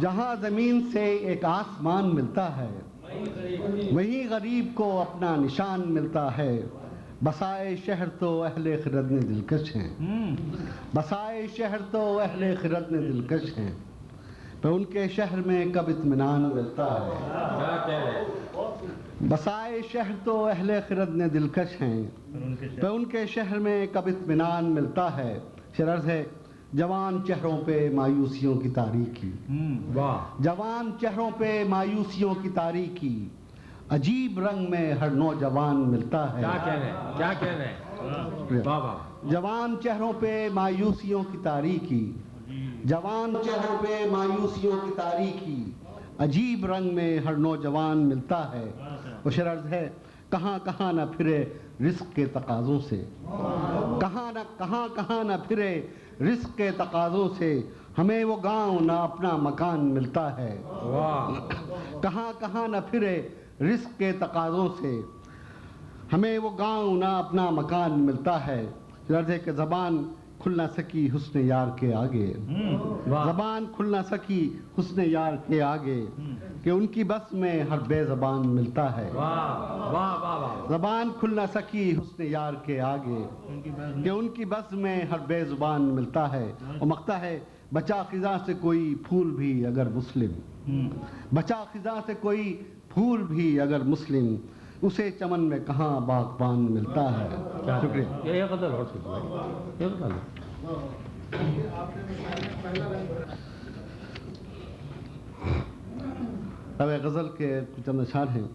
جہاں زمین سے ایک آسمان ملتا ہے, وہیں غریب کو اپنا نشان ملتا ہے. بسائے شہر تو اہل خرد نے دلکش ہیں, بسائے شہر تو اہل خرد نے دلکش ہیں, پہ ان کے شہر میں کب اطمینان ملتا ہے. بسائے شہر تو اہل خرد نے دلکش ہیں, پہ ان کے شہر میں کب اطمینان ملتا ہے. شرط ہے جوان چہروں پہ مایوسیوں کی تاریکی, جوان چہروں پہ مایوسیوں کی تاریکی, عجیب رنگ میں ہر نوجوان ملتا ہے. کیا کہہ رہے ہیں. جوان چہروں پہ مایوسیوں کی تاریکی, جوان چہروں پہ مایوسیوں کی تاریکی, عجیب رنگ میں ہر نوجوان ملتا ہے. وہ شرط ہے کہاں کہاں نہ پھرے رزق کے تقاضوں سے, کہاں نہ پھرے رزق کے تقاضوں سے, ہمیں وہ گاؤں نہ اپنا مکان ملتا ہے. کہاں نہ پھرے رزق کے تقاضوں سے, ہمیں وہ گاؤں نہ اپنا مکان ملتا ہے. غرض ہے کہ زبان کھل نہ سکی حسن یار کے آگے, زبان کھل نہ سکی حسن یار کے آگے, کہ ان کی بس میں ہر بے زبان ملتا ہے. زبان کھل نہ سکی حسن یار کے آگے کہ ان کی بس میں ہر بے زبان ملتا ہے. اور مقطع ہے بچا خزاں سے کوئی پھول بھی اگر مسلم، بچا خزاں سے کوئی پھول بھی اگر مسلم، اسے چمن میں کہاں باغبان ملتا ہے. شکریہ. یہ غزل اور سکھائے یہ غزل. اب غزل کے کچھ چند اشعار ہیں.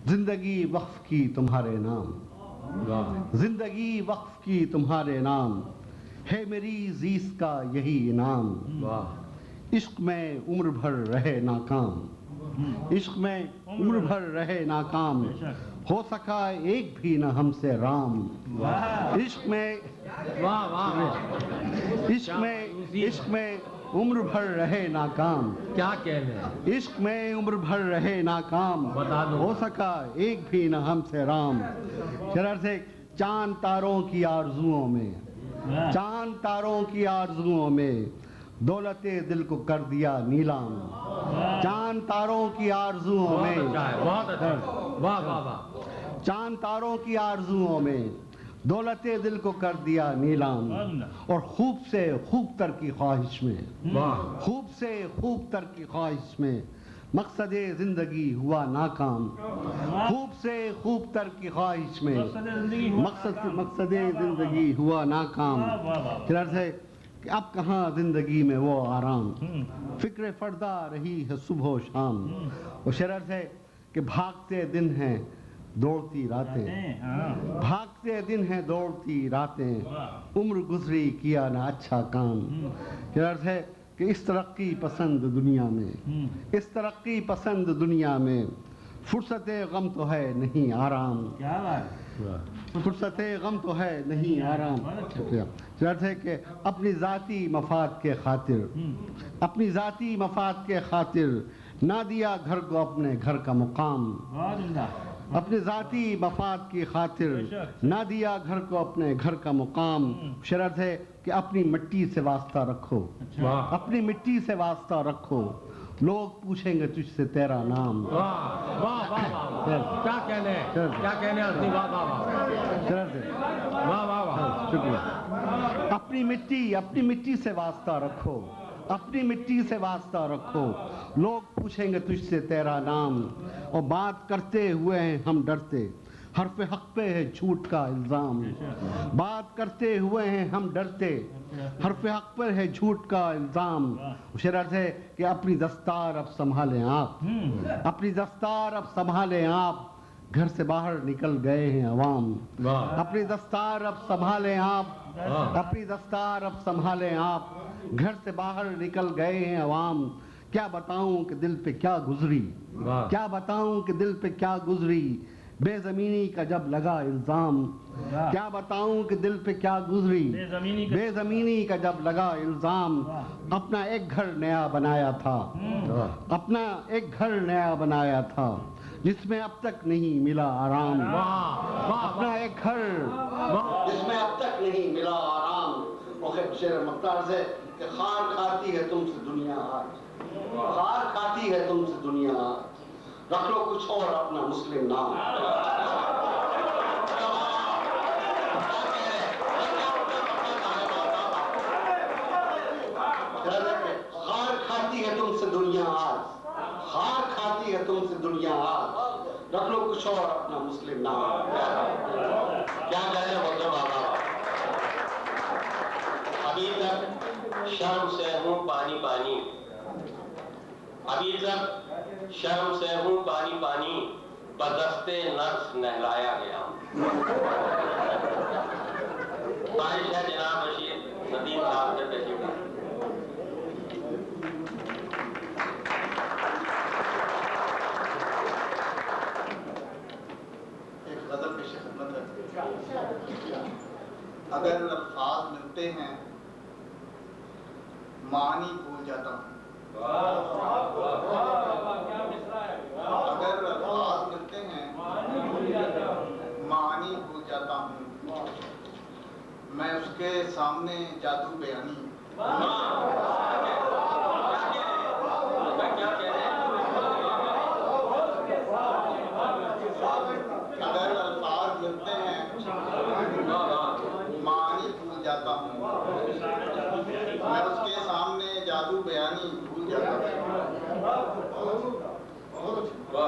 زندگی وقف کی تمہارے نام، زندگی وقف کی تمہارے نام، ہے میری زیست کا یہی انعام. عشق میں عمر بھر رہے ناکام، عشق میں عمر بھر رہے ناکام، ہو سکا ایک بھی نہ ہم سے رام. عشق میں عشق میں عمر بھر رہے ناکام، کیا کہنے، عشق میں عمر بھر رہے ناکام، ہو سکا ایک بھی نہ ہم سے رام. شرر سے چاند تاروں کی آرزوؤں میں، چاند تاروں کی آرزوؤں میں، دولت دل کو کر دیا نیلام. چاند تاروں کی آرزوؤں میں، بہت اچھا، واہ واہ واہ. چاند تاروں کی آرزوؤں میں، دولت دل کو کر دیا نیلام. اور خوب سے خوب تر کی خواہش میں، خوب سے خوب تر کی خواہش میں، مقصد زندگی ہوا ناکام. خوب سے خوب تر کی خواہش میں، مقصد زندگی ہوا ناکام. شرر ہے کہ اب کہاں زندگی میں وہ آرام، فکر فردا رہی ہے صبح و شام. اور شرر ہے کہ بھاگتے دن ہیں دوڑتی راتیں، بھاگتے دن ہیں دوڑتی راتیں، عمر گزری کیا نہ اچھا کام. شرر ہے کہ اس ترقی پسند دنیا میں، اس ترقی پسند دنیا میں، فرصت غم تو ہے نہیں آرام. فرصت غم تو ہے نہیں آرام. شرط ہے کہ اپنی ذاتی مفاد کے خاطر، اپنی ذاتی مفاد کے خاطر نہ دیا گھر کو اپنے گھر کا مقام. اپنے ذاتی مفاد کی خاطر نہ دیا گھر کو اپنے گھر کا مقام. شرط ہے کہ اپنی مٹی سے واسطہ رکھو، اپنی مٹی سے واسطہ رکھو، لوگ پوچھیں گے تجھ سے تیرا نام. واہ واہ واہ، کیا کہنے، کیا کہنے. واہ واہ واہ واہ. شکریہ. اپنی مٹی سے واسطہ رکھو، اپنی مٹی سے واسطہ رکھو، لوگ پوچھیں گے تجھ سے تیرا نام. اور بات کرتے ہوئے ہیں ہم ڈرتے، حرف حق پہ ہے جھوٹ کا الزام. بات کرتے ہوئے ہیں ہم ڈرتے، حرف حق پر ہے جھوٹ کا الزام. شرط ہے کہ اپنی دستار اب سنبھالیں آپ، اپنی دستار اب سنبھالیں آپ، گھر سے باہر نکل گئے ہیں عوام. اپنی دستار اب سنبھالیں آپ، اپنی دستار اب سنبھالیں آپ، گھر سے باہر نکل گئے ہیں عوام. کیا بتاؤں کہ دل پہ کیا گزری، کیا بتاؤں کہ دل پہ کیا گزری، بے زمینی کا جب لگا الزام. کیا بتاؤں کہ دل پہ کیا گزری، بے زمینی کا جب لگا الزام. اپنا ایک گھر نیا بنایا تھا، اپنا ایک گھر نیا بنایا تھا، جس میں اب تک نہیں ملا آرام. اپنا ایک گھر جس میں اب تک نہیں ملا آرام. شعر مختار سے کہ خار کھاتی ہے تم سے دنیا آج، خار کھاتی ہے تم سے دنیا آج، رکھ لو کچھ اور اپنا مسلم نام. خار کھاتی ہے تم سے دنیا آج، خار کھاتی ہے تم سے دنیا آج، رکھ لو کچھ اور اپنا مسلم نام. کیا کہہ رہے ہو بابا. ابھی تک شرم سے ہوں پانی پانی، ابھی تک شرم سے ہوں پانی پانی، بدستے نفس نہلایا گیا. خواہش ہے جناب رشید ندیم صاحب سے تشریف لائیں. ایک غزل پیش خدمت ہے. اگر الفاظ ملتے ہیں معنی بھول جاتا ہوں، اگر الفاظ ملتے ہیں معنی بھول جاتا ہوں، میں اس کے سامنے جادو بیانی. اگر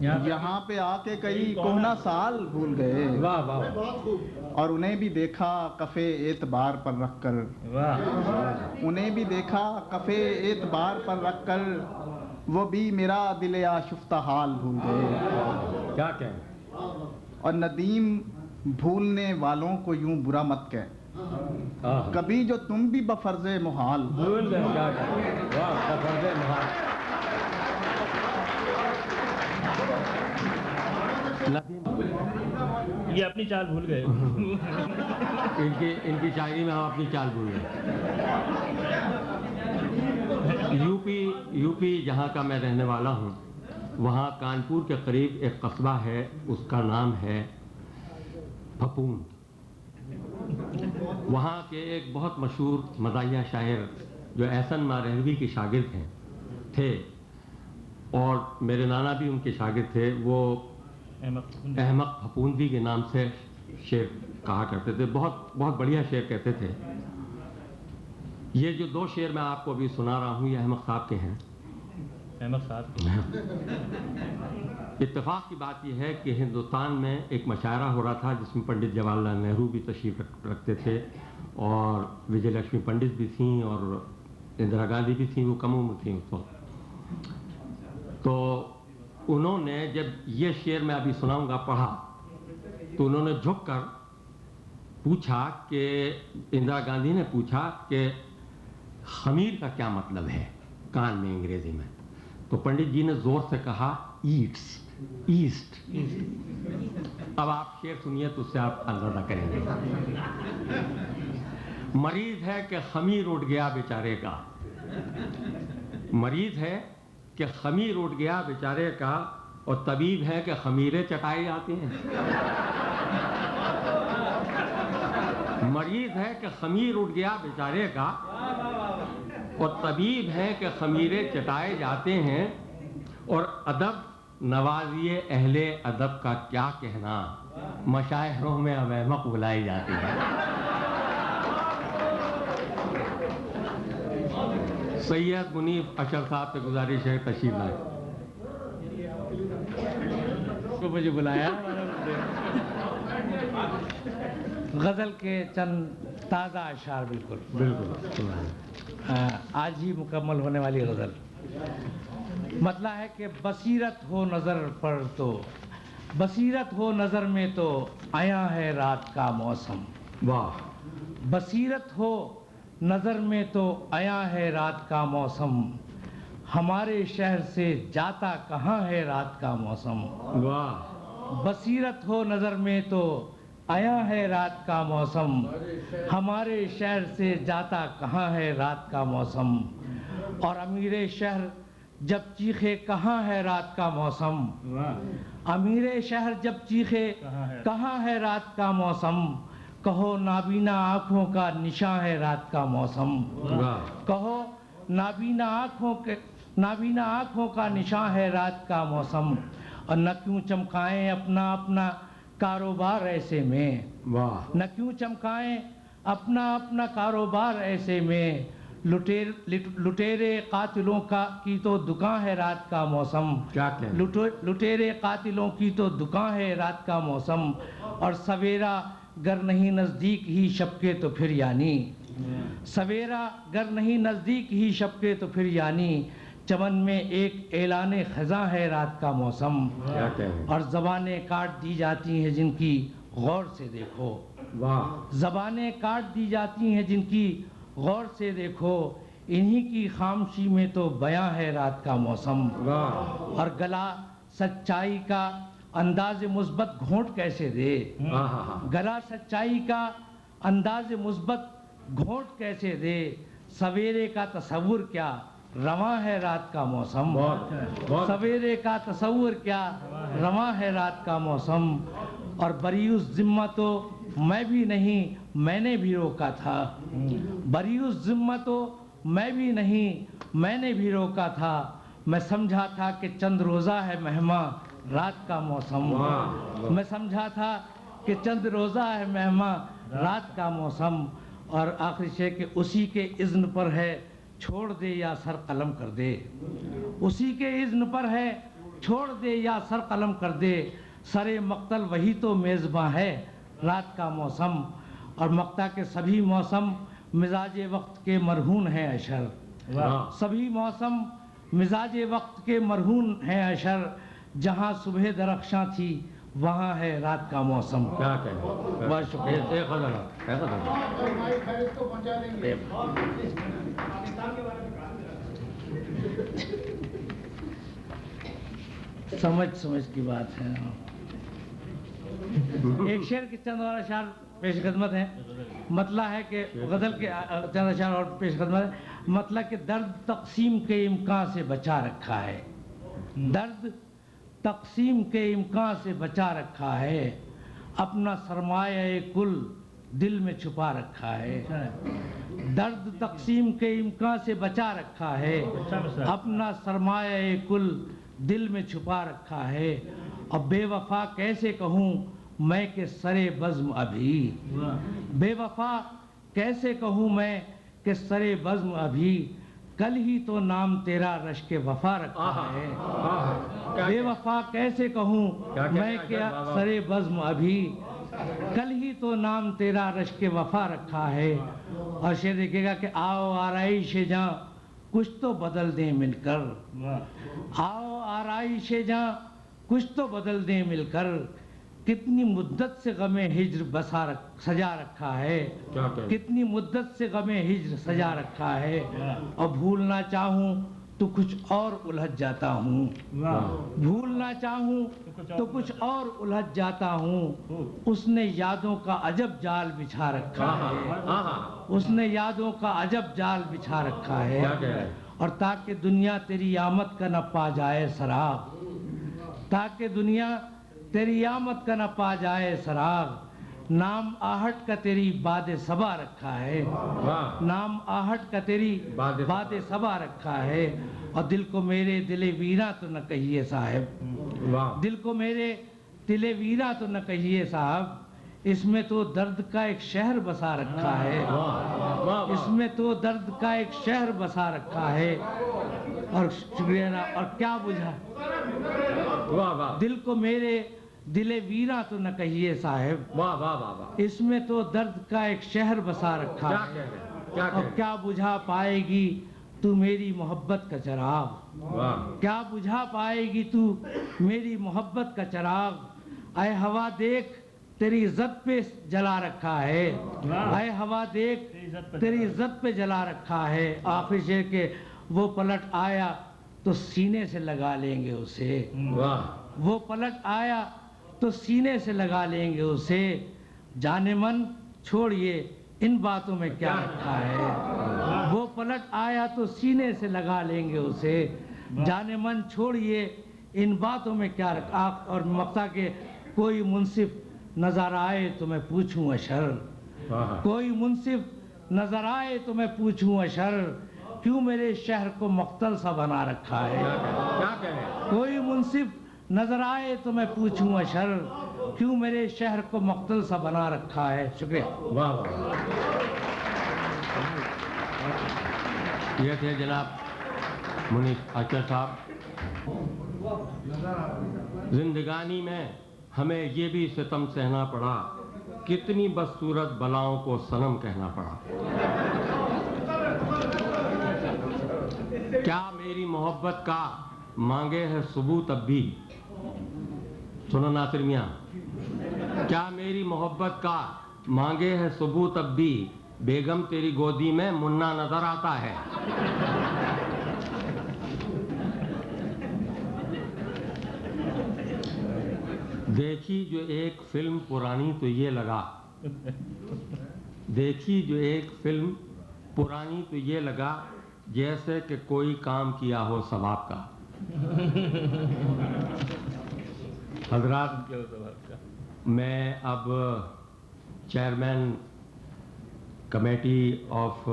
یہاں پہ آ کے کئی کوہنا سال بھول گئے، واہ واہ، اور انہیں بھی دیکھا کفے اعتبار پر رکھ کر، انہیں بھی دیکھا کفے اعتبار پر رکھ کر، وہ بھی میرا دل آشفتہ حال بھول گئے۔ کیا کہیں؟ اور ندیم بھولنے والوں کو یوں برا مت کہہ، کبھی جو تم بھی بفرض محال بھول گئے، کیا کہیں؟ واہ، بفرض محال۔ یہ اپنی چال بھول گئے، ان کی شاعری میں ہم اپنی چال بھول گئے۔ یو پی جہاں کا میں رہنے والا ہوں، وہاں کانپور کے قریب ایک قصبہ ہے، اس کا نام ہے پھپوند۔ وہاں کے ایک بہت مشہور مداحیہ شاعر جو احسن ماہروی کے شاگرد تھے، اور میرے نانا بھی ان کے شاگرد تھے، وہ احمق پھپوندی کے نام سے شعر کہا کرتے تھے، بہت بہت بڑھیا شعر کہتے تھے۔ یہ جو دو شعر میں آپ کو ابھی سنا رہا ہوں، یہ احمق صاحب کے ہیں۔ احمد صاحب، اتفاق کی بات یہ ہے کہ ہندوستان میں ایک مشاعرہ ہو رہا تھا جس میں پنڈت جواہر لال نہرو بھی تشریف رکھتے تھے، اور وجے لکشمی پنڈت بھی تھیں، اور اندرا گاندھی بھی تھیں، وہ کم عمر تھیں اس وقت۔ تو انہوں نے جب یہ شعر میں ابھی سناؤں گا پڑھا، تو انہوں نے جھک کر پوچھا کہ اندرا گاندھی نے پوچھا کہ خمیر کا کیا مطلب ہے کان میں انگریزی میں، تو پنڈت جی نے زور سے کہا ایٹس، ایسٹ۔ اب آپ شعر سنیے تو اس سے آپ اندازہ کریں گے۔ مریض ہے کہ خمیر اٹھ گیا بیچارے کا، مریض ہے کہ خمیر اٹھ گیا بیچارے کا، اور طبیب ہے کہ خمیریں چٹائے جاتے ہیں۔ مریض ہے کہ خمیر اٹھ گیا بیچارے کا، اور طبیب ہے کہ خمیریں چٹائے جاتے ہیں، اور ادب نوازی اہل ادب کا کیا کہنا، مشاعروں میں اب احمق بلائی جاتی ہے۔ سید منیف اشر صاحب سے گزارش ہے تشریف لائیں۔ کو مجھے بلایا، غزل کے چند تازہ اشعار، بالکل آج ہی مکمل ہونے والی غزل۔ مطلب ہے کہ بصیرت ہو نظر پر تو، بصیرت ہو نظر میں تو آیا ہے رات کا موسم۔ واہ، بصیرت ہو نظر میں تو آیا ہے رات کا موسم، ہمارے شہر سے جاتا کہاں ہے رات کا موسم۔ واہ، بصیرت ہو نظر میں تو آیا ہے رات کا موسم، ہمارے شہر سے جاتا کہاں ہے رات کا موسم، اور امیر شہر جب چیخے کہاں ہے رات کا موسم، امیر شہر جب چیخے کہاں ہے رات کا موسم، کہو نابینا آنکھوں کا نشاں ہے رات کا موسم، کہو نابینا آنکھوں کا نشاں ہے رات کا موسم، اور نہ کیوں چمکائیں اپنا اپنا کاروبار ایسے میں، نہ کیوں چمکائیں اپنا کاروبار ایسے میں، لٹیرے قاتلوں کی تو دکان ہے رات کا موسم، لٹیرے قاتلوں کی تو دکان ہے رات کا موسم، اور سویرا گر نہیں نزدیک ہی شب کے تو پھر یعنی، سویرا گر نہیں نزدیک ہی شب کے تو پھر یعنی، چمن میں ایک اعلان خزاں ہے رات کا موسم، اور زبانیں کاٹ دی جاتی ہیں جن کی غور سے دیکھو، زبانیں کاٹ دی جاتی ہیں جن کی غور سے دیکھو، انہی کی خاموشی میں تو بیاں ہے رات کا موسم، اور گلا سچائی کا انداز مثبت گھونٹ کیسے دے، گلا سچائی کا انداز مثبت گھونٹ کیسے دے، سویرے کا تصور کیا رواں ہے رات کا موسم، سویرے کا تصور کیا رواں ہے رات کا موسم، اور بریوس ذمہ تو میں بھی نہیں میں نے بھی روکا تھا، بریوس ذمہ تو میں بھی نہیں میں نے بھی روکا تھا، میں سمجھا تھا کہ چند روزہ ہے مہماں رات کا موسم، میں سمجھا تھا کہ چند روزہ ہے مہماں رات کا موسم، اور آخری شے کہ اسی کے اذن پر ہے چھوڑ دے یا سر قلم کر دے، اسی کے اذن پر ہے چھوڑ دے یا سر قلم کر دے، سرے مقتل وہی تو میزباں ہے رات کا موسم، اور مقطع کے سبھی موسم مزاج وقت کے مرہون ہیں اشر، سبھی موسم مزاج وقت کے مرہون ہیں اشر، جہاں صبح درخشاں تھی وہاں ہے رات کا موسم۔ کیا کہیں، بہت شکریہ۔ سمجھ کی بات ہے۔ ایک شعر کے چند اور اشعار پیش خدمت ہیں۔ مطلع ہے کہ غزل کے چند اشعار اور پیش خدمت ہے۔ مطلع کہ درد تقسیم کے امکان سے بچا رکھا ہے، درد تقسیم کے امکان سے بچا رکھا ہے، اپنا سرمایہ کل دل میں چھپا رکھا ہے، درد تقسیم کے امکان سے بچا رکھا ہے، اپنا سرمایہ کل دل میں چھپا رکھا ہے، اب بے وفا کیسے کہوں میں کہ سرے بزم ابھی، بے وفا کیسے کہوں میں کہ سرے بزم ابھی، کل ہی تو نام تیرا رشک وفا رکھا ہے، بے وفا کیسے کہوں میں کہ سرے بزم ابھی، کل ہی تو نام تیرا رشک وفا رکھا ہے۔ اور شعر دیکھے گا کہ آؤ آرائش جاں کچھ تو بدل دیں مل کر، آؤ آرائش جاں کچھ تو بدل دیں مل کر، کتنی مدت سے غم ہجر سجا رکھا ہے، کتنی مدت سے غم ہجر سجا رکھا ہے، اور بھولنا چاہوں تو کچھ اور الجھ جاتا ہوں، بھولنا چاہوں تو کچھ اور الجھ جاتا ہوں، اس نے یادوں کا عجب جال بچھا رکھا ہے، اس نے یادوں کا عجب جال بچھا رکھا ہے، اور تاکہ دنیا تیری آمد کا نہ پا جائے سراغ، تاکہ دنیا تیری آمد کا نہ پا جائے سراغ، نام آہٹ کا تیری باد صبا رکھا ہے، نام آہٹ کا تیری باد صبا رکھا ہے، اور دل کو میرے دل ویراں تو نہ کہیے صاحب، دل کو میرے دل ویراں تو نہ کہیے صاحب، اس میں تو درد کا ایک شہر بسا رکھا ہے، اس میں تو درد کا ایک شہر بسا رکھا ہے، اور شکریہ اور کیا بجھا، دل کو میرے دل ویراں تو نہ کہیے صاحب، اس میں تو درد کا ایک شہر بسا رکھا ہے، اور کیا بجھا پائے گی تو میری محبت کا چراغ، کیا بجھا پائے گی تو میری محبت کا چراغ، اے ہوا دیکھ تیری عزت پہ جلا رکھا ہے، اے ہوا دیکھ تیری عزت پہ جلا رکھا ہے، آخری شعر کے وہ پلٹ آیا تو سینے سے لگا لیں گے اسے، وہ پلٹ آیا تو سینے سے لگا لیں گے اسے، جانے من چھوڑیے ان باتوں میں کیا رکھا ہے، وہ پلٹ آیا تو سینے سے لگا لیں گے اسے، جانے من چھوڑیے ان باتوں میں کیا رکھا، اور مقطع کے کوئی منصف نظر آئے تو میں پوچھوں اشر، کوئی منصف نظر آئے تو میں پوچھوں اشر، کیوں میرے شہر کو مقتل سا بنا رکھا ہے، کوئی منصف نظر آئے تو میں پوچھوں اشر، کیوں میرے شہر کو مقتل سا بنا رکھا ہے۔ شکریہ۔ یہ تھے جناب منیف اشر صاحب۔ زندگانی میں ہمیں یہ بھی ستم سہنا پڑا، کتنی بدصورت بلاؤں کو صنم کہنا پڑا، کیا میری محبت کا مانگے ہے ثبوت اب بھی، سنو ناصر میاں، کیا میری محبت کا مانگے ہے ثبوت اب بھی، بیگم تیری گودی میں منا نظر آتا ہے، دیکھی جو ایک فلم پرانی تو یہ لگا، دیکھی جو ایک فلم پرانی تو یہ لگا، جیسے کہ کوئی کام کیا ہو ثواب کا۔ حضرات، میں اب chairman committee of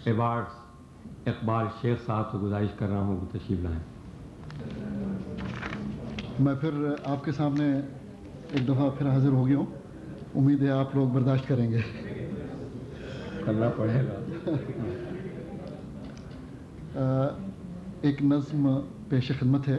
awards Iqbal شیخ صاحب سے گزارش کر رہا ہوں کہ تشریف لائیں۔ میں پھر آپ کے سامنے ایک دفعہ پھر حاضر ہو گیا ہوں، امید ہے آپ لوگ برداشت کریں گے۔ کرنا پڑے گا۔ ایک نظم پیش خدمت ہے،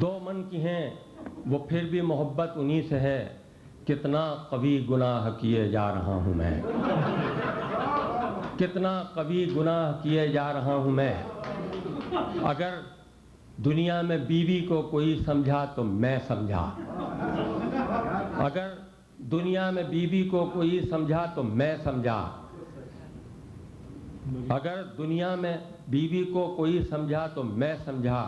دو من کی ہیں وہ پھر بھی محبت انہی سے ہے، کتنا قوی گناہ کیے جا رہا ہوں میں، کتنا قوی گناہ کیے جا رہا ہوں میں۔ اگر دنیا میں بیوی کو کوئی سمجھا تو میں سمجھا، اگر دنیا میں بیوی کو کوئی سمجھا تو میں سمجھا، اگر دنیا میں بیوی کو کوئی سمجھا تو میں سمجھا،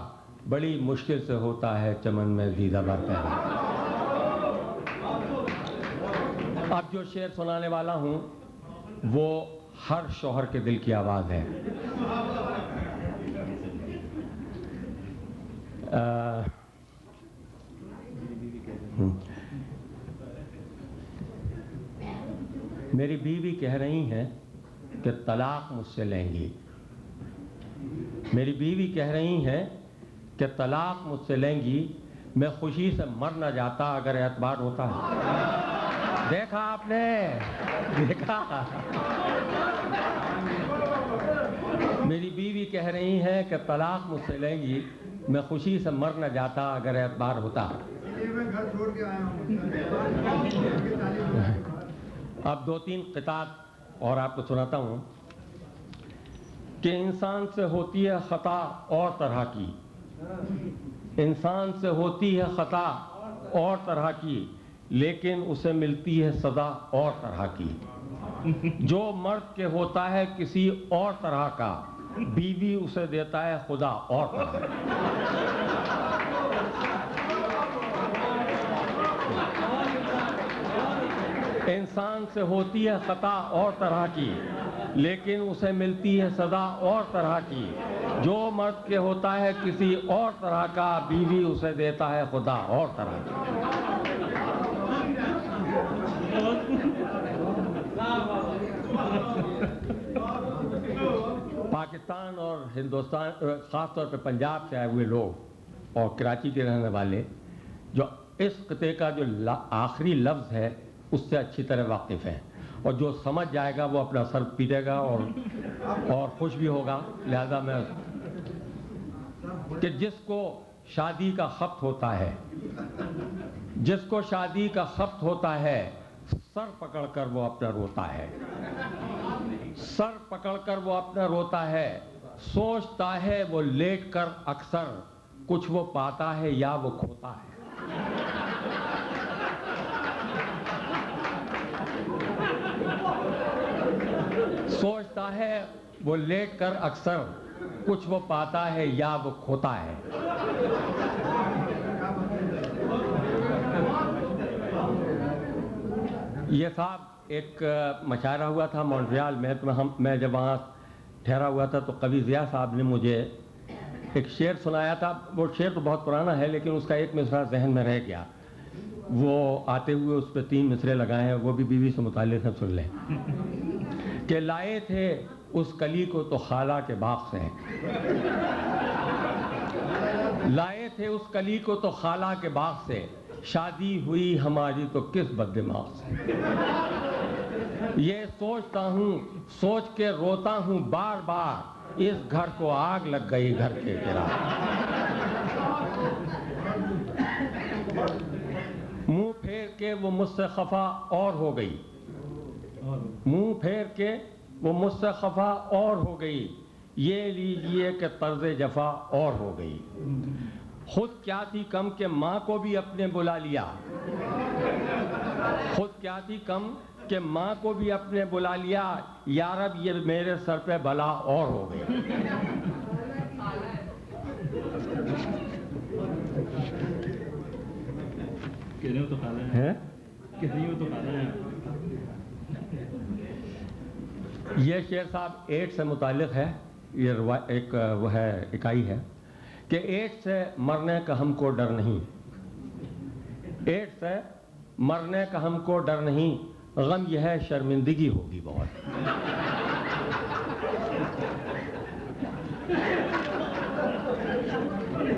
بڑی مشکل سے ہوتا ہے چمن میں دیدہ بر پیدا۔ اب جو شعر سنانے والا ہوں وہ ہر شوہر کے دل کی آواز ہے۔ میری بیوی کہہ رہی ہیں کہ طلاق مجھ سے لیں گی، میری بیوی کہہ رہی ہیں کہ طلاق مجھ سے لیں گی، میں خوشی سے مر نہ جاتا اگر اعتبار ہوتا ہے۔ دیکھا آپ نے، دیکھا۔ میری بیوی کہہ رہی ہیں کہ طلاق مجھ سے لیں گی، میں خوشی سے مر نہ جاتا اگر اعتبار ہوتا۔ اب دو تین قطعات اور آپ کو سناتا ہوں کہ انسان سے ہوتی ہے خطا اور طرح کی، انسان سے ہوتی ہے خطا اور طرح کی، لیکن اسے ملتی ہے سزا اور طرح کی۔ جو مرد کے ہوتا ہے کسی اور طرح کا، بیوی اسے دیتا ہے خدا اور طرح کا۔ انسان سے ہوتی ہے خطا اور طرح کی، لیکن اسے ملتی ہے سزا اور طرح کی۔ جو مرد کے ہوتا ہے کسی اور طرح کا، بیوی اسے دیتا ہے خدا اور طرح کی۔ پاکستان اور ہندوستان، خاص طور پہ پنجاب سے آئے ہوئے لوگ اور کراچی کے رہنے والے، جو اس خطے کا جو آخری لفظ ہے اس سے اچھی طرح واقف ہیں، اور جو سمجھ جائے گا وہ اپنا سر پیٹے گا اور خوش بھی ہوگا۔ لہذا میں کہ جس کو شادی کا خط ہوتا ہے، جس کو شادی کا خط ہوتا ہے، سر پکڑ کر وہ اپنا روتا ہے، سر پکڑ کر وہ اپنا روتا ہے، سوچتا ہے وہ لیٹ کر اکثر، کچھ وہ پاتا ہے یا وہ کھوتا ہے۔ سوچتا ہے وہ لیٹ کر اکثر، کچھ وہ پاتا ہے یا وہ کھوتا ہے۔ یہ صاحب ایک مشاعرہ ہوا تھا مونٹریال میں، تو میں جب وہاں ٹھہرا ہوا تھا تو قوی ضیاء صاحب نے مجھے ایک شعر سنایا تھا۔ وہ شعر تو بہت پرانا ہے لیکن اس کا ایک مصرع ذہن میں رہ گیا، وہ آتے ہوئے اس پہ 3 مصرے لگائے ہیں، وہ بھی بیوی سے متعلق ہیں، سن لیں۔ کہ لائے تھے اس کلی کو تو خالہ کے باغ سے، لائے تھے اس کلی کو تو خالہ کے باغ سے، شادی ہوئی ہماری تو کس بد دماغ سے۔ یہ سوچتا ہوں، سوچ کے روتا ہوں بار بار، اس گھر کو آگ لگ گئی گھر کے چراغ۔ منہ پھیر کے وہ مجھ سے خفا اور ہو گئی، منہ پھیر کے وہ مجھ سے خفا اور ہو گئی، یہ لیجئے کہ طرز جفا اور ہو گئی۔ خود کیا تھی کم کہ ماں کو بھی اپنے بلا لیا، خود کیا تھی کم کہ ماں کو بھی اپنے بلا لیا، یا رب یہ میرے سر پہ بلا اور ہو گئی۔ کہنے تو خالہ ہے، کہنے تو خالہ ہے۔ یہ شعر صاحب ایڈ سے متعلق ہے، یہ ایک وہ ہے اکائی ہے کہ ایڈ سے مرنے کا ہم کو ڈر نہیں، ایڈ سے مرنے کا ہم کو ڈر نہیں، غم یہ ہے شرمندگی ہوگی بہت۔